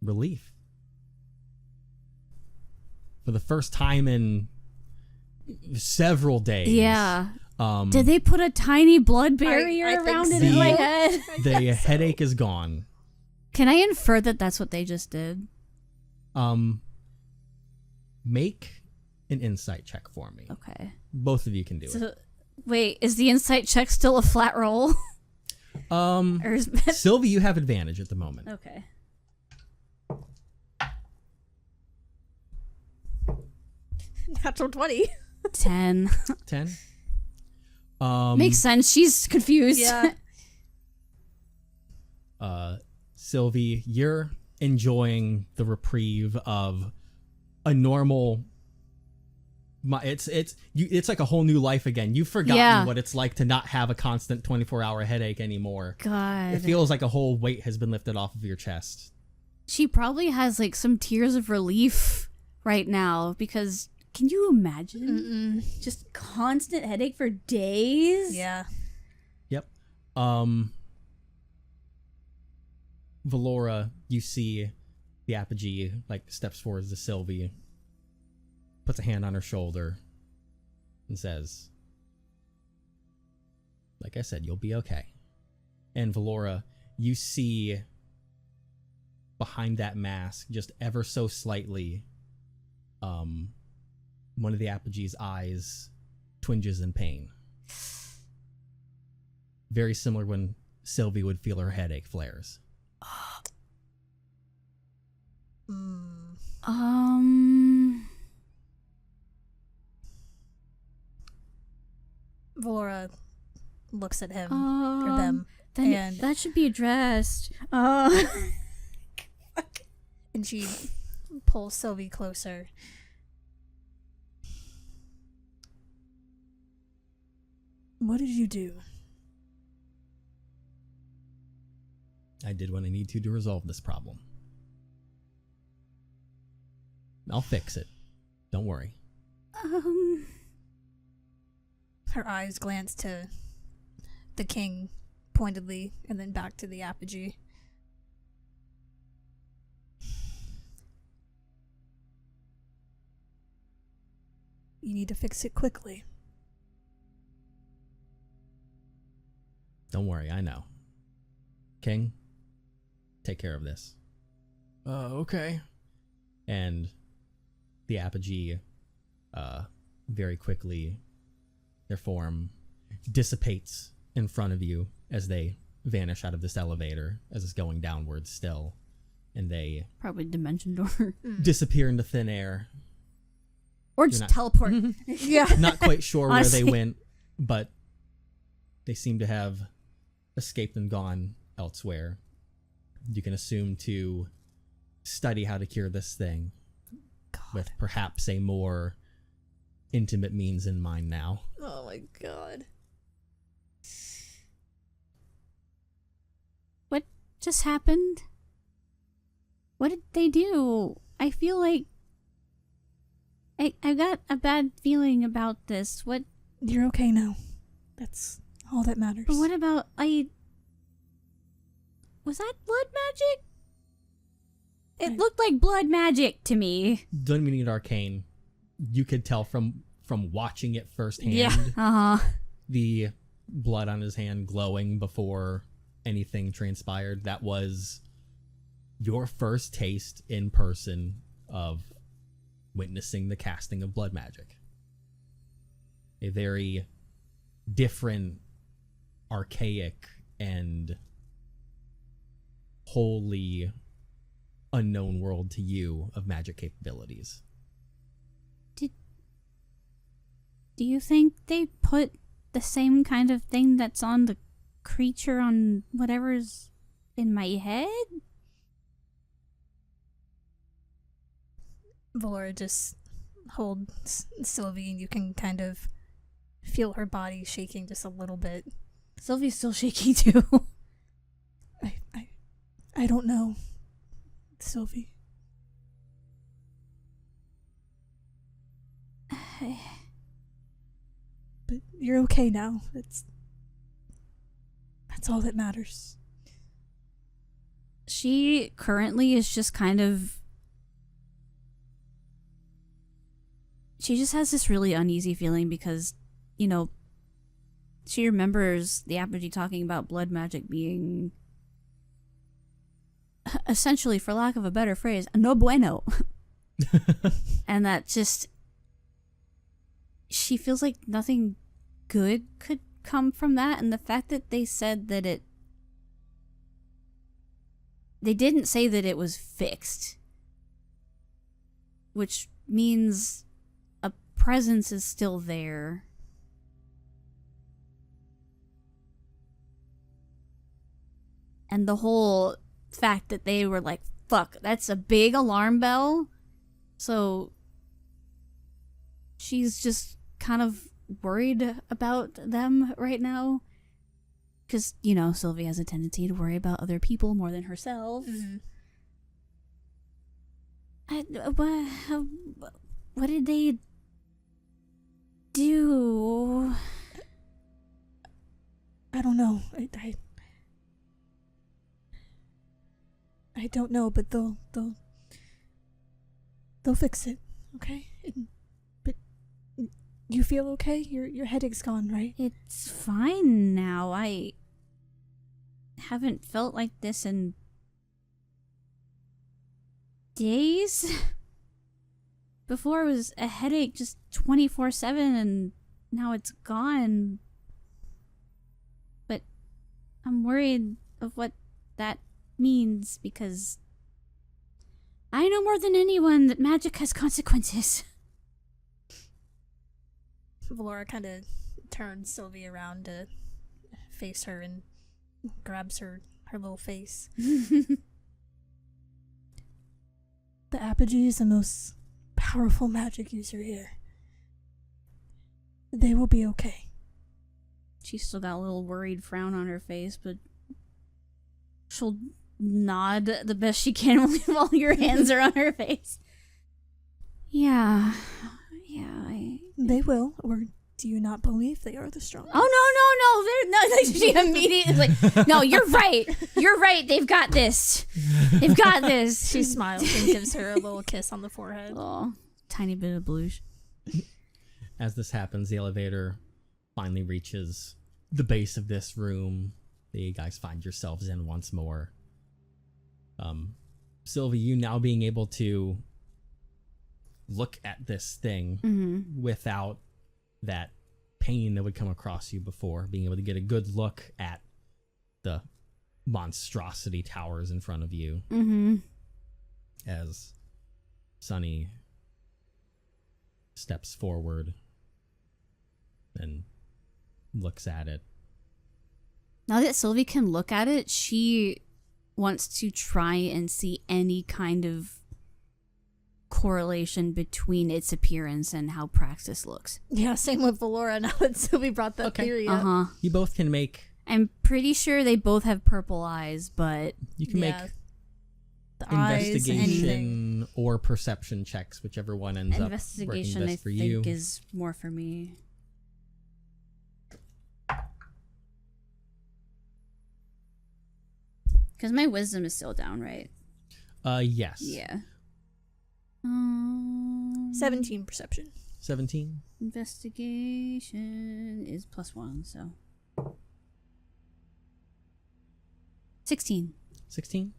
relief. For the first time in several days. Yeah. Did they put a tiny blood barrier I think around it so. in my head? The headache is gone. Can I infer that that's what they just did? Make an insight check for me. Okay. Both of you can do it. So, wait, is the insight check still a flat roll? Or is Sylvie, you have advantage at the moment. okay. Natural 20. 10. 10. Makes sense. She's confused. Yeah. Sylvie, you're enjoying the reprieve of a normal. It's like a whole new life again. You've forgotten what it's like to not have a constant 24-hour headache anymore. God. It feels like a whole weight has been lifted off of your chest. She probably has like some tears of relief right now because can you imagine? Just constant headache for days? Yeah. Yep. Valora, you see the apogee like steps forwards to Sylvie, puts a hand on her shoulder, and says, like I said, you'll be okay. And Valora, you see behind that mask, just ever so slightly, one of the apogee's eyes twinges in pain. Very similar when Sylvie would feel her headache flares. Valora looks at him or them, Then and that should be addressed. and she pulls Sylvie closer. What did you do? I did what I need to resolve this problem. I'll fix it. Don't worry. Her eyes glance to the king pointedly and then back to the apogee. You need to fix it quickly. Don't worry, I know. King, take care of this. Okay. And the apogee, very quickly, their form dissipates in front of you as they vanish out of this elevator as it's going downwards still. And they Probably dimension door. disappear into thin air. Or You're just not- teleport. Yeah. Not quite sure where they Honestly. went, but they seem to have escaped and gone elsewhere. You can assume to study how to cure this thing with perhaps a more intimate means in mind now. Oh my god. What just happened? What did they do? I feel like I got a bad feeling about this. What? You're okay now. That's all that matters. But what about was that blood magic? It looked like blood magic to me. Don't even need Arcane. You could tell from watching it firsthand. Yeah. Uh-huh. The blood on his hand glowing before anything transpired. That was your first taste in person of witnessing the casting of blood magic. A very different, archaic, and wholly unknown world to you of magic capabilities. Do you think they put the same kind of thing that's on the creature on whatever's in my head? Valora just holds Sylvie, and you can kind of feel her body shaking just a little bit. Sylvie's still shaking too. I don't know, Sylvie. But you're okay now. That's all that matters. She currently is just kind of... She just has this really uneasy feeling because, you know, she remembers the Apogee talking about blood magic being essentially, for lack of a better phrase, no bueno. And that just... She feels like nothing good could come from that, and the fact that they said that it... They didn't say that it was fixed, which means a presence is still there. And the whole fact that they were like, fuck, that's a big alarm bell. So she's just kind of worried about them right now. Because, you know, Sylvie has a tendency to worry about other people more than herself. Mm-hmm. What did they do? I don't know. I don't know, but they'll fix it, okay? But you feel okay? Your headache's gone, right? It's fine now. I haven't felt like this in days. Before it was a headache just 24/7, and now it's gone. But I'm worried of what that means because I know more than anyone that magic has consequences. Valora kind of turns Sylvie around to face her and grabs her little face. The Apogee is the most powerful magic user here. They will be okay. She's still got a little worried frown on her face, but she'll nod the best she can while your hands are on her face. Yeah. They will, or do you not believe they are the strongest? Oh, no. She immediately is like, no, you're right. You're right. They've got this. They've got this. She smiles and gives her a little kiss on the forehead. Oh, tiny bit of blush. As this happens, the elevator finally reaches the base of this room. You guys find yourselves in once more. Sylvie, you now being able to look at this thing without that pain that would come across you before, being able to get a good look at the monstrosity towers in front of you. As Sunny steps forward and looks at it. Now that Sylvie can look at it, she wants to try and see any kind of correlation between its appearance and how Praxis looks. Yeah, same with Valora now that Sylvie brought that theory up. You both can make... I'm pretty sure they both have purple eyes, but... You can make the eyes, investigation or perception checks, whichever one ends up working best for you. Investigation, I think, is more for me. Because my wisdom is still down, right? Yes. Yeah. 17 perception. 17? Investigation is +1, so... 16. 16?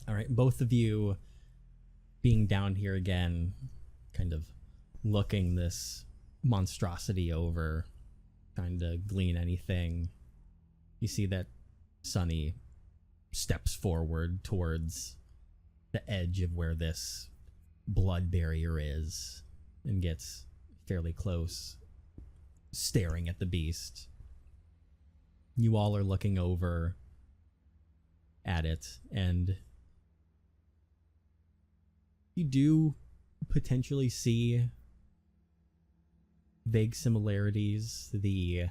Alright, both of you being down here again, kind of looking this monstrosity over, trying to glean anything. You see that Sunny steps forward towards the edge of where this blood barrier is and gets fairly close, staring at the beast. You all are looking over at it, and you do potentially see vague similarities. The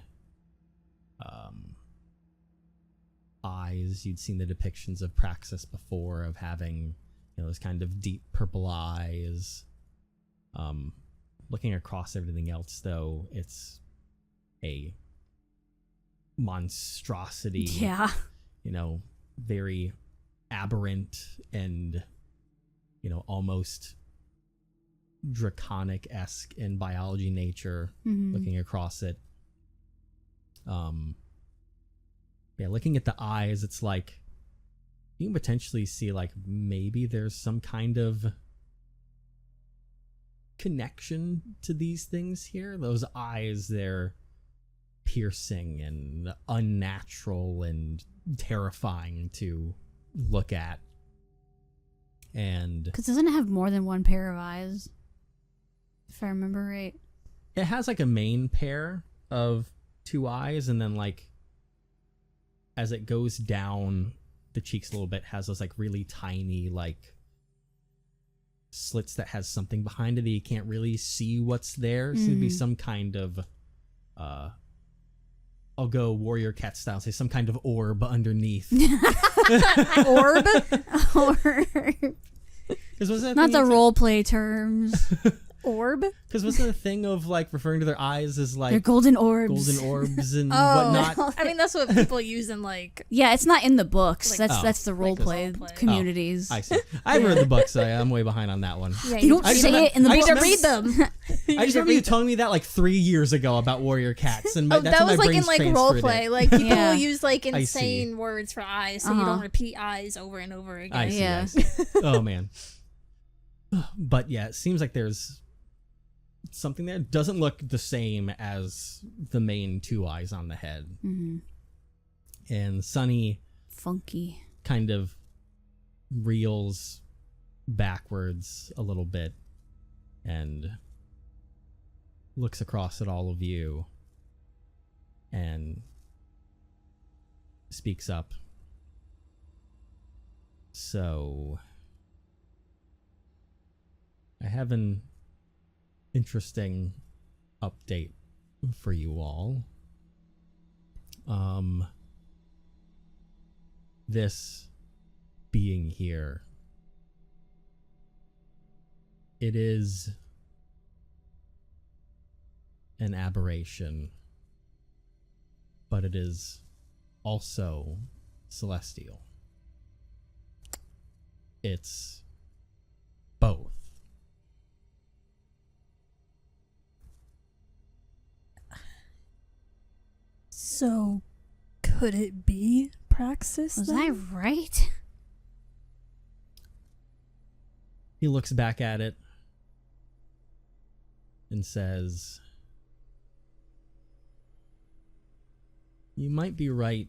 eyes, you'd seen the depictions of Praxis before, of having, those kind of deep purple eyes. Looking across everything else, though, it's a monstrosity. Yeah. Very aberrant and, almost draconic-esque in biology nature. Looking across it. Looking at the eyes, it's like you can potentially see like maybe there's some kind of connection to these things here. Those eyes, they're piercing and unnatural and terrifying to look at. And because doesn't it have more than one pair of eyes, if I remember right? It has like a main pair of two eyes, and then like as it goes down the cheeks a little bit, has those like really tiny like slits that has something behind it that you can't really see what's there. Seems to be some kind of I'll go warrior cat style, say some kind of orb underneath. Orb? Not the role play terms. Orb? Because what's the thing of like referring to their eyes as like they're golden orbs. Golden orbs and whatnot. I mean, that's what people use in like. Yeah, it's not in the books. Like, that's the role play communities. I see. I haven't read the books, so I'm way behind on that one. Yeah, you don't say it in the I books. just read them. I just remember you telling me that like 3 years ago about warrior cats, and that's that when was my like in brain's like role transferred play. it. Like people Yeah. will use like I see. insane words for eyes, so you don't repeat eyes over and over again. I see. Yeah. I see. Oh man. But yeah, it seems like there's something there. It doesn't look the same as the main two eyes on the head. And Sunny Funky. kind of reels backwards a little bit and looks across at all of you and speaks up. So I have an interesting update for you all. This being here, it is an aberration, but it is also celestial. It's both. So, could it be Praxis? Was then? I right? He looks back at it and says, "You might be right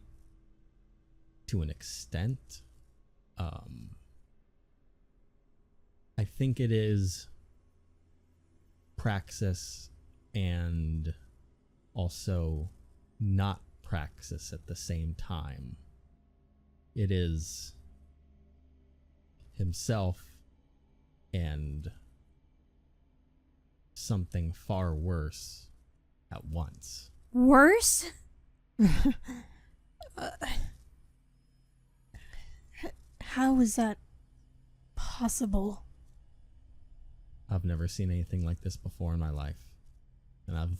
to an extent. I think it is Praxis and also not Praxis at the same time. It is himself and something far worse at once." Worse? How is that possible? I've never seen anything like this before in my life, and I've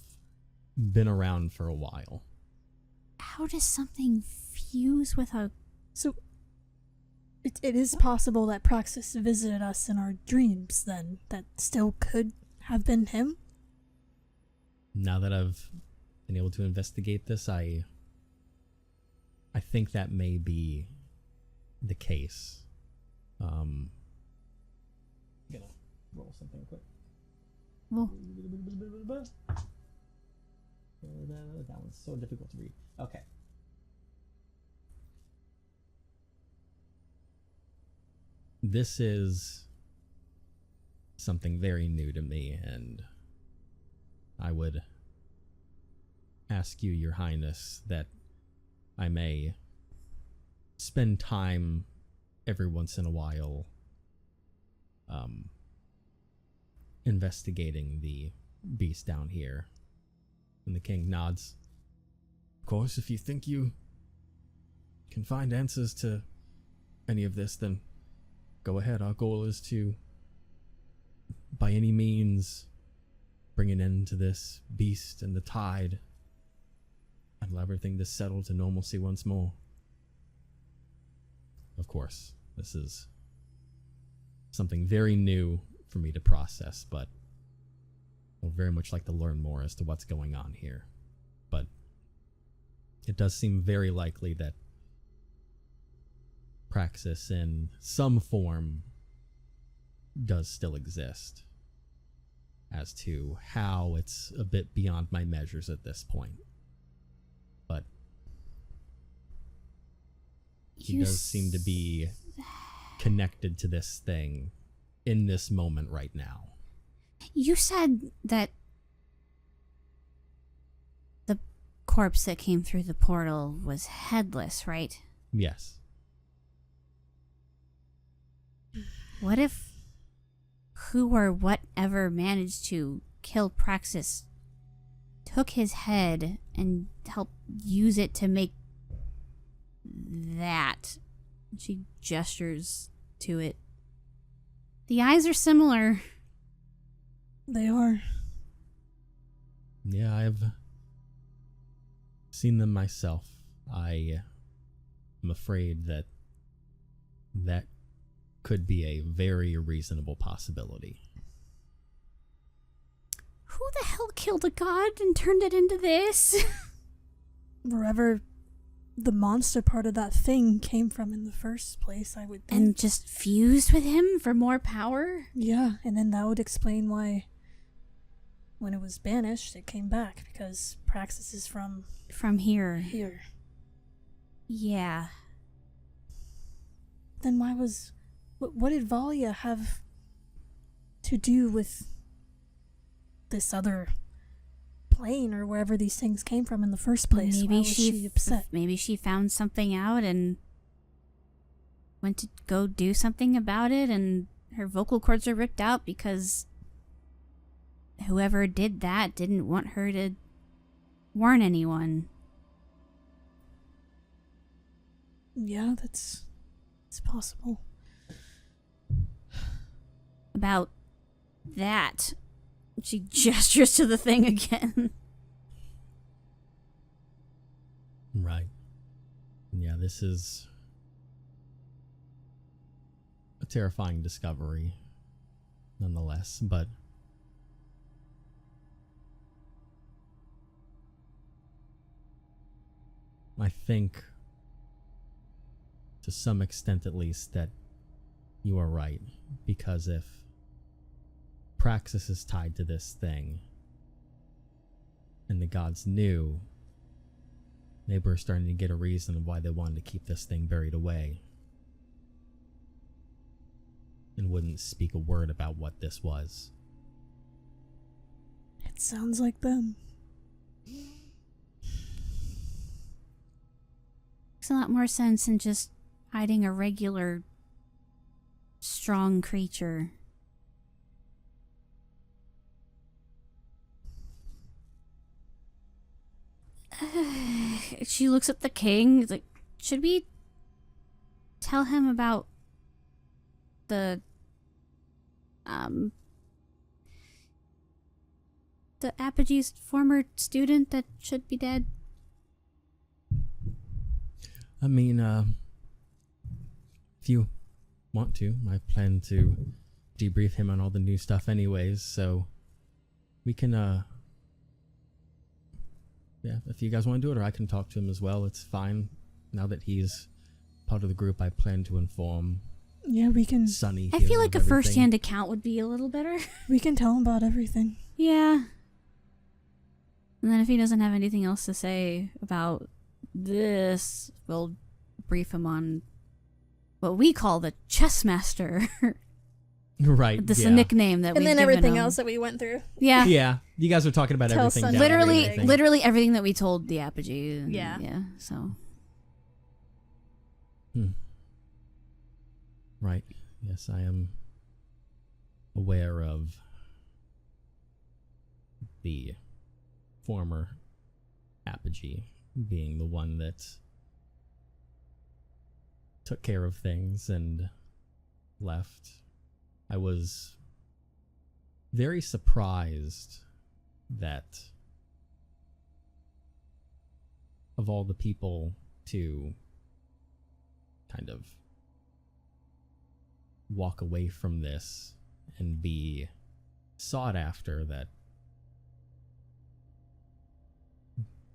been around for a while. How does something fuse with a... So, it is possible that Praxis visited us in our dreams, then. That still could have been him? Now that I've been able to investigate this, I think that may be the case. I'm gonna roll something quick. Well, That one's so difficult to read. Okay. This is something very new to me, and I would ask you, Your Highness, that I may spend time every once in a while investigating the beast down here. And the king nods. Of course, if you think you can find answers to any of this, then go ahead. Our goal is to, by any means, bring an end to this beast and the tide and allow everything to settle to normalcy once more. Of course, this is something very new for me to process, but I'd very much like to learn more as to what's going on here. But it does seem very likely that Praxis in some form does still exist. As to how, it's a bit beyond my measures at this point. But he does seem to be connected to this thing in this moment right now. You said that the corpse that came through the portal was headless, right? Yes. What if who or whatever managed to kill Praxis took his head and helped use it to make that? She gestures to it. The eyes are similar. They are. Yeah, I've seen them myself. I am afraid that that could be a very reasonable possibility. Who the hell killed a god and turned it into this? Wherever the monster part of that thing came from in the first place, I would think. And just fused with him for more power? Yeah, and then that would explain why when it was banished, it came back, because Praxis is from here. here. Yeah. Then why was... What did Valia have to do with this other plane or wherever these things came from in the first place? Maybe why was she upset? Maybe she found something out and went to go do something about it, and her vocal cords are ripped out because whoever did that didn't want her to warn anyone. Yeah, it's possible. About that. She gestures to the thing again. Right. Yeah, this is a terrifying discovery, nonetheless, but I think, to some extent at least, that you are right, because if Praxis is tied to this thing, and the gods knew, they were starting to get a reason of why they wanted to keep this thing buried away, and wouldn't speak a word about what this was. It sounds like them. Makes a lot more sense than just hiding a regular strong creature. She looks at the king. Like, should we tell him about the Apogee's former student that should be dead? I mean, if you want to, I plan to debrief him on all the new stuff anyways, so we can, yeah, if you guys want to do it, or I can talk to him as well, it's fine. Now that he's part of the group, I plan to inform Yeah, we can Sunny. I here feel like a of everything. first-hand account would be a little better. we can tell him about everything. Yeah. And then if he doesn't have anything else to say about this, we'll brief him on what we call the chess master. Right. This is yeah. a nickname that And we've then given everything him. else that we went through. Yeah. Yeah, you guys are talking about Tell everything. Sunny down there and Literally, everything. literally everything that we told the Apogee. And Yeah. Yeah. So. Right. Yes, I am aware of the former apogee being the one that took care of things and left, I was very surprised that of all the people to kind of walk away from this and be sought after, that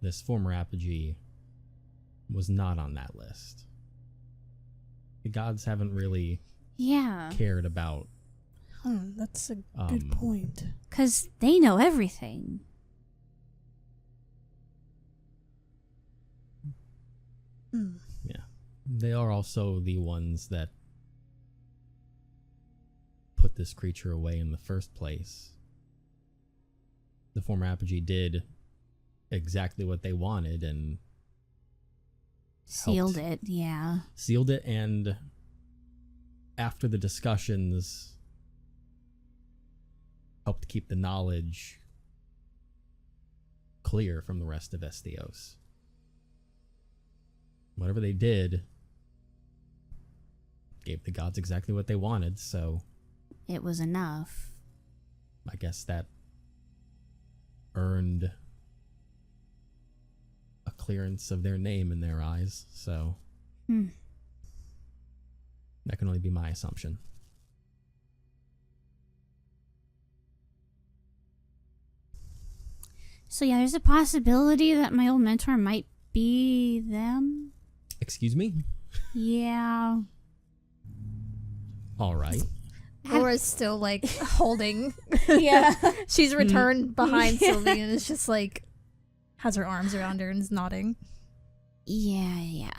this former apogee was not on that list. The gods haven't really Yeah. cared about That's a good point. Because they know everything. Yeah. They are also the ones that put this creature away in the first place. The former apogee did exactly what they wanted and Sealed helped. it, yeah. Sealed it, and after the discussions, helped keep the knowledge clear from the rest of Esthios. Whatever they did gave the gods exactly what they wanted, so It was enough. I guess that earned a clearance of their name in their eyes, so that can only be my assumption. So yeah, there's a possibility that my old mentor might be them. Excuse me? Yeah. All right. Laura's still like holding. Yeah. She's returned behind Sylvie and is just like has her arms around her and is nodding. Yeah.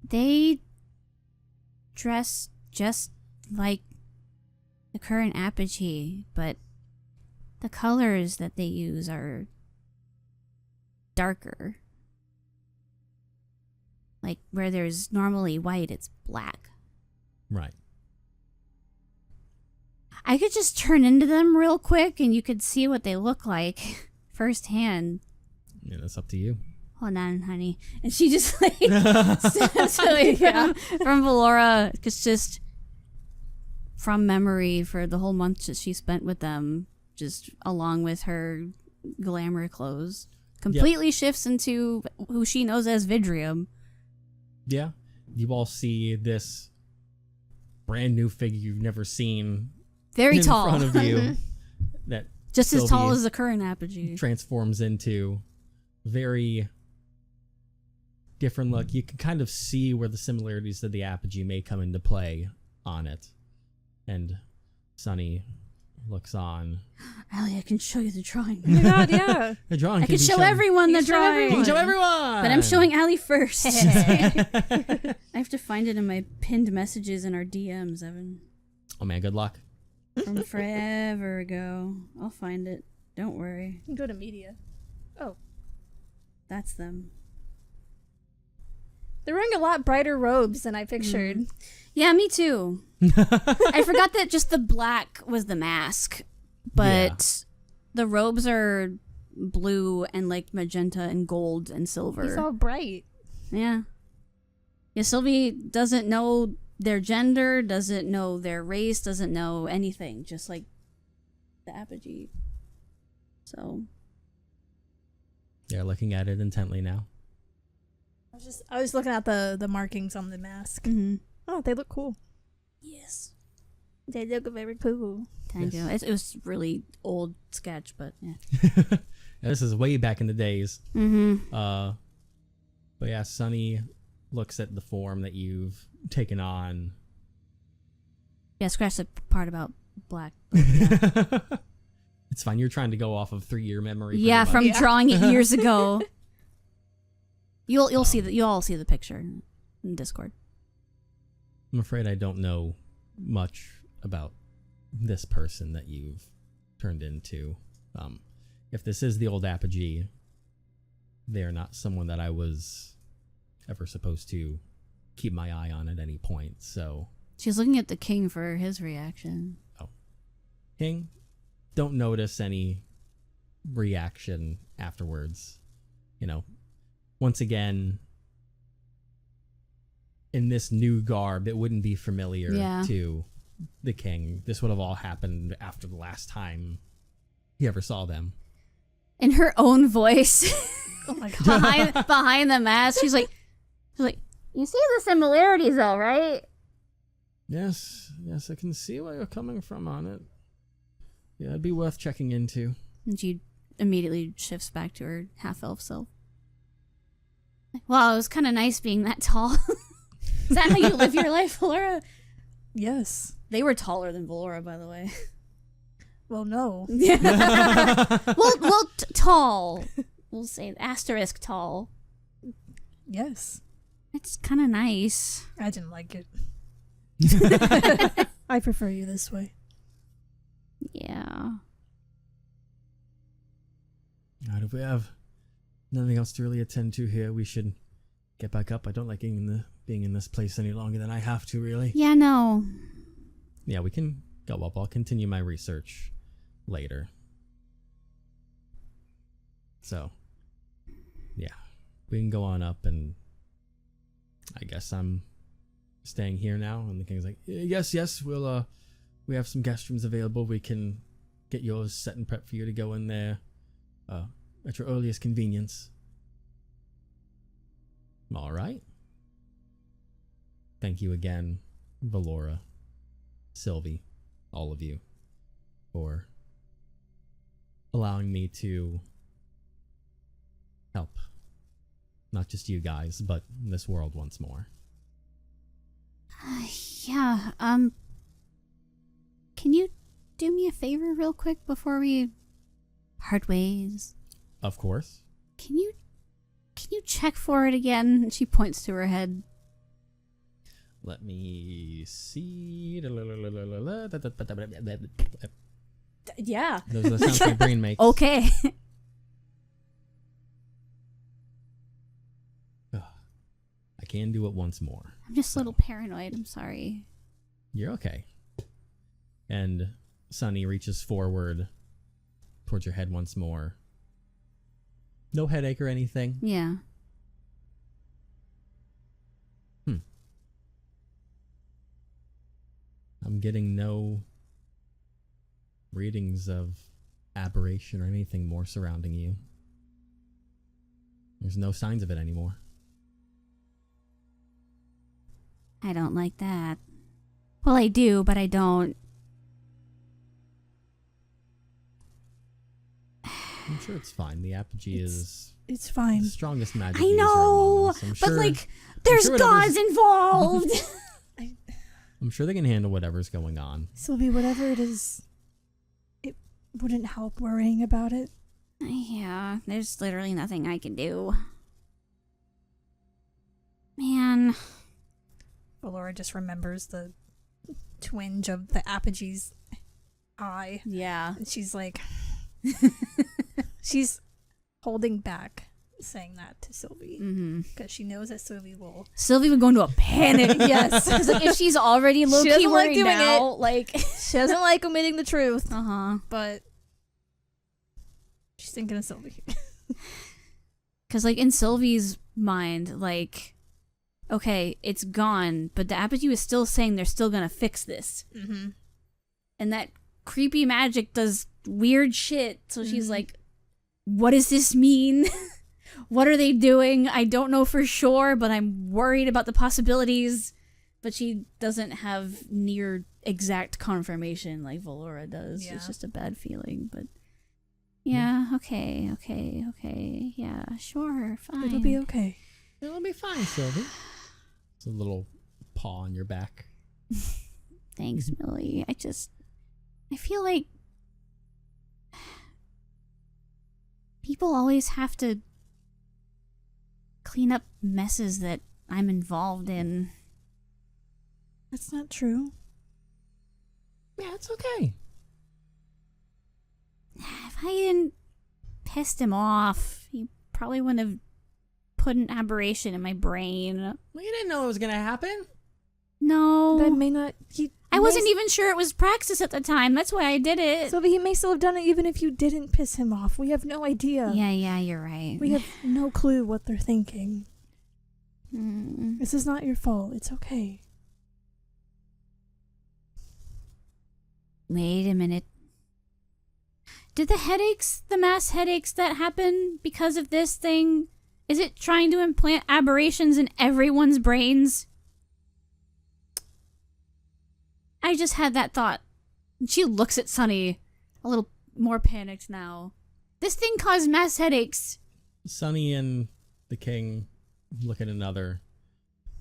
They dress just like the current apogee, but the colors that they use are darker. Like where there's normally white, it's black. Right. I could just turn into them real quick and you could see what they look like firsthand. Yeah, that's up to you. Hold on, honey. And she just like steps away from Valora. It's just from memory for the whole month that she spent with them, just along with her glamour clothes. Completely shifts into who she knows as Vidrium. Yeah. You all see this brand new figure you've never seen Very in tall. front of you that Just as tall Sylvie as the current apogee. transforms into. Very different look. You can kind of see where the similarities to the apogee may come into play on it. And Sunny looks on. Allie, I can show you the drawing. Oh my god, yeah. The drawing I can can be show shown. everyone You the can show drawing. You can show everyone! But I'm showing Allie first. I have to find it in my pinned messages in our DMs, Evan. Oh man, good luck. From forever ago. I'll find it. Don't worry. Go to media. Oh. That's them. They're wearing a lot brighter robes than I pictured. Yeah, me too. I forgot that just the black was the mask. But the robes are blue and like magenta and gold and silver. He's all bright. Yeah. Yeah, Sylvie doesn't know their gender, doesn't know their race, doesn't know anything. Just like the apogee. So. They're looking at it intently now. I was looking at the markings on the mask. Mm-hmm. Oh, they look cool. Yes. They look very cool. Kind of. It was really old sketch, but yeah. Yeah, this is way back in the days. Mm-hmm. But yeah, Sunny looks at the form that you've taken on. Yeah, scratch the part about black. But yeah. It's fine. You're trying to go off of 3-year memory. pretty Yeah, much. from drawing it years ago. You'll see that. You'll all see the picture in Discord. I'm afraid I don't know much about this person that you've turned into. If this is the old apogee, they are not someone that I was ever supposed to keep my eye on at any point. So She's looking at the king for his reaction. Oh. King, don't notice any reaction afterwards. You know, once again, in this new garb, it wouldn't be familiar to the king. This would have all happened after the last time he ever saw them. In her own voice, Oh my god. behind the mask, she's like, you see the similarities though, right? Yes, I can see where you're coming from on it. Yeah, it'd be worth checking into. And she immediately shifts back to her half-elf self. Wow, it was kind of nice being that tall. Is that how you live your life, Valora? Yes. They were taller than Valora, by the way. Well, no. well, tall. We'll say asterisk tall. Yes. It's kind of nice. I didn't like it. I prefer you this way. Yeah. Alright, if we have nothing else to really attend to here, we should get back up. I don't like being in this place any longer than I have to, really. Yeah, no. Yeah, we can go up. I'll continue my research later. So, yeah, we can go on up, and I guess I'm staying here now. And the king's like, yes, we'll we have some guest rooms available. We can get yours set and prep for you to go in there at your earliest convenience. All right. Thank you again, Valora, Sylvie, all of you, for allowing me to help not just you guys, but this world once more. Yeah, can you do me a favor real quick before we part ways? Of course. Can you check for it again? She points to her head. Let me see. Yeah. Those are the sounds my brain makes. Okay. I can do it once more. I'm just a little paranoid. I'm sorry. You're okay. And Sunny reaches forward towards your head once more. No headache or anything. Yeah. I'm getting no readings of aberration or anything more surrounding you. There's no signs of it anymore. I don't like that. Well, I do, but I don't. I'm sure it's fine. The apogee is It's fine. the strongest magic I user know, among us. I'm but sure, like, there's sure gods involved. I'm sure they can handle whatever's going on. Sylvie, whatever it is, it wouldn't help worrying about it. Yeah, there's literally nothing I can do. Man. Valora just remembers the twinge of the apogee's eye. Yeah. And she's like... she's holding back saying that to Sylvie. Because she knows that Sylvie will... Sylvie would go into a panic. Yes. It's like if she's already low-key worried doing now, it. like... She doesn't like omitting the truth. Uh-huh. But she's thinking of Sylvie. Because, like, in Sylvie's mind, like... Okay, it's gone, but the apogee is still saying they're still gonna fix this. Mm-hmm. And that creepy magic does weird shit. So she's like, what does this mean? What are they doing? I don't know for sure, but I'm worried about the possibilities. But she doesn't have near exact confirmation like Valora does. Yeah. It's just a bad feeling, but... Yeah, okay. Yeah, sure, fine. It'll be okay. It'll be fine, Sylvie. It's a little paw on your back. Thanks, Millie. I feel like people always have to clean up messes that I'm involved in. That's not true. Yeah, it's okay. If I hadn't pissed him off, he probably wouldn't have put an aberration in my brain. Well, you didn't know it was gonna happen. No. That may not... I wasn't even sure it was Praxis at the time. That's why I did it. Sylvie, he may still have done it even if you didn't piss him off. We have no idea. Yeah, you're right. We have no clue what they're thinking. Mm. This is not your fault. It's okay. Wait a minute. Did the mass headaches that happen because of this thing, is it trying to implant aberrations in everyone's brains? I just had that thought. She looks at Sunny, a little more panicked now. This thing caused mass headaches. Sunny and the king look at another,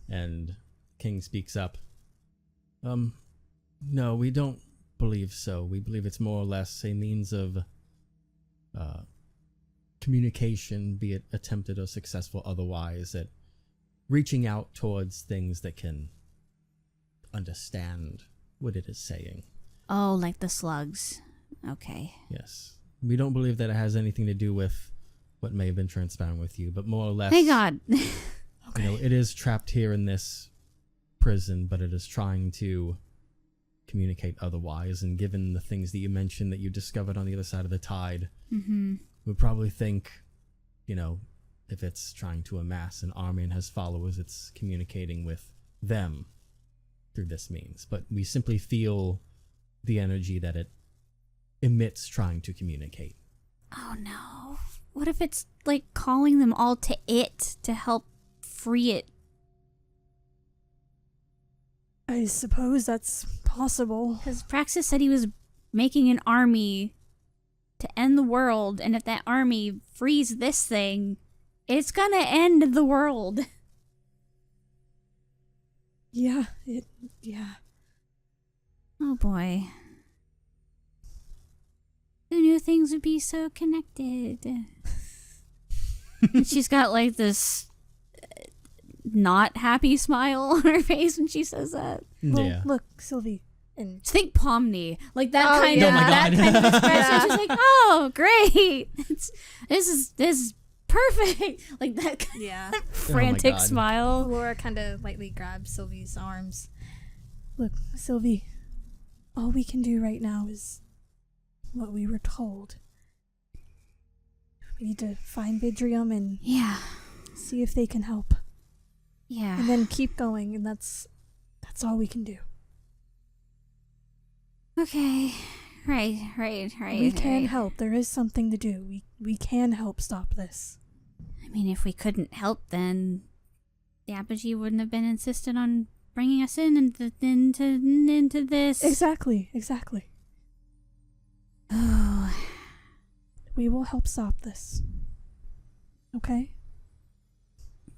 and King speaks up. No, we don't believe so. We believe it's more or less a means of communication, be it attempted or successful otherwise, at reaching out towards things that can understand what it is saying. Oh, like the slugs. Okay. Yes. We don't believe that it has anything to do with what may have been transpiring with you, but more or less... Thank God. Okay. You know, it is trapped here in this prison, but it is trying to communicate otherwise, and given the things that you mentioned that you discovered on the other side of the tide, we'd probably think, you know, if it's trying to amass an army and has followers, it's communicating with them through this means. But we simply feel the energy that it emits trying to communicate. Oh no. What if it's like calling them all to it to help free it? I suppose that's possible. Because Praxis said he was making an army to end the world, and if that army frees this thing, it's gonna end the world. Yeah. Oh boy. Who knew things would be so connected? And she's got like this not happy smile on her face when she says that. Well, Yeah. look, Sylvie. And Just think Pomni, like that Oh, kind yeah. of Oh my that God. kind of expression. Yeah. She's like, "Oh, great! This is perfect!" Like that yeah. frantic God. smile. Laura kind of lightly grabs Sylvie's arms. Look, Sylvie, all we can do right now is what we were told. We need to find Vidrium and Yeah, see if they can help. yeah. And then keep going, and that's all we can do. Okay, right. We can help. There is something to do. We can help stop this. I mean, if we couldn't help, then the Apogee wouldn't have been insistent on bringing us into this. Exactly. Oh, We will help stop this. Okay?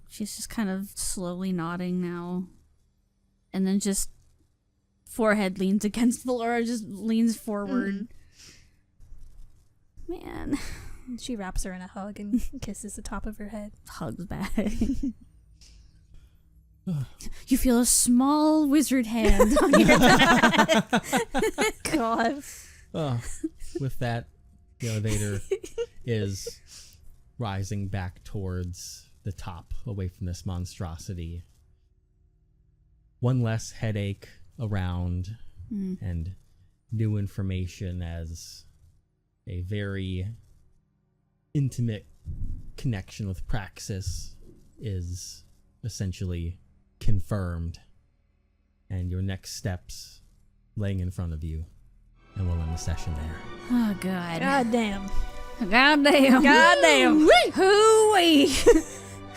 she's just kind of slowly nodding now, and then just forehead leans against Valora, just leans forward. Man, She wraps her in a hug and kisses the top of her head. hugs back. You feel a small wizard hand on your back. God. With that, the elevator is rising back towards the top, away from this monstrosity. One less headache around, and new information as a very intimate connection with Praxis is essentially confirmed, and your next steps laying in front of you, and we'll end the session there. Oh, God. God damn. Goddamn. Goddamn. Hooey.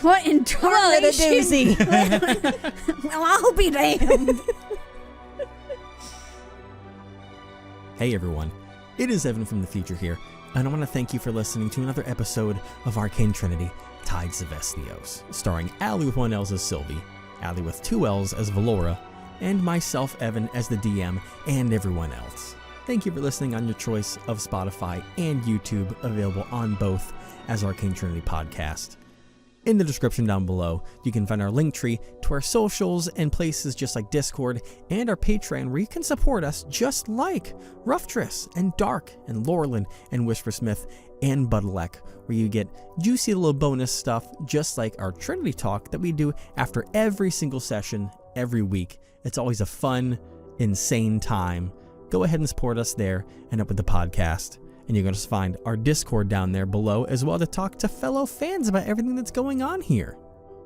What in What a doozy. Well, I'll be damned. Hey everyone, it is Evan from the future here, and I want to thank you for listening to another episode of Arcane Trinity, Tides of Esthios, starring Allie with 1 L as Sylvie, Allie with 2 L's as Valora, and myself, Evan, as the DM, and everyone else. Thank you for listening on your choice of Spotify and YouTube, available on both as Arcane Trinity Podcast. In the description down below, you can find our link tree to our socials and places just like Discord and our Patreon, where you can support us just like Roughtris and Dark and Laurelin and Whispersmith and Budalek, where you get juicy little bonus stuff just like our Trinity talk that we do after every single session every week. It's always a fun insane time, go ahead and support us there and up with the podcast. And you're going to find our Discord down there below as well to talk to fellow fans about everything that's going on here.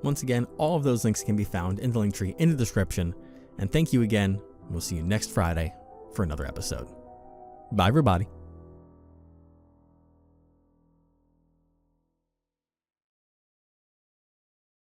Once again, all of those links can be found in the link tree in the description. And thank you again. We'll see you next Friday for another episode. Bye, everybody.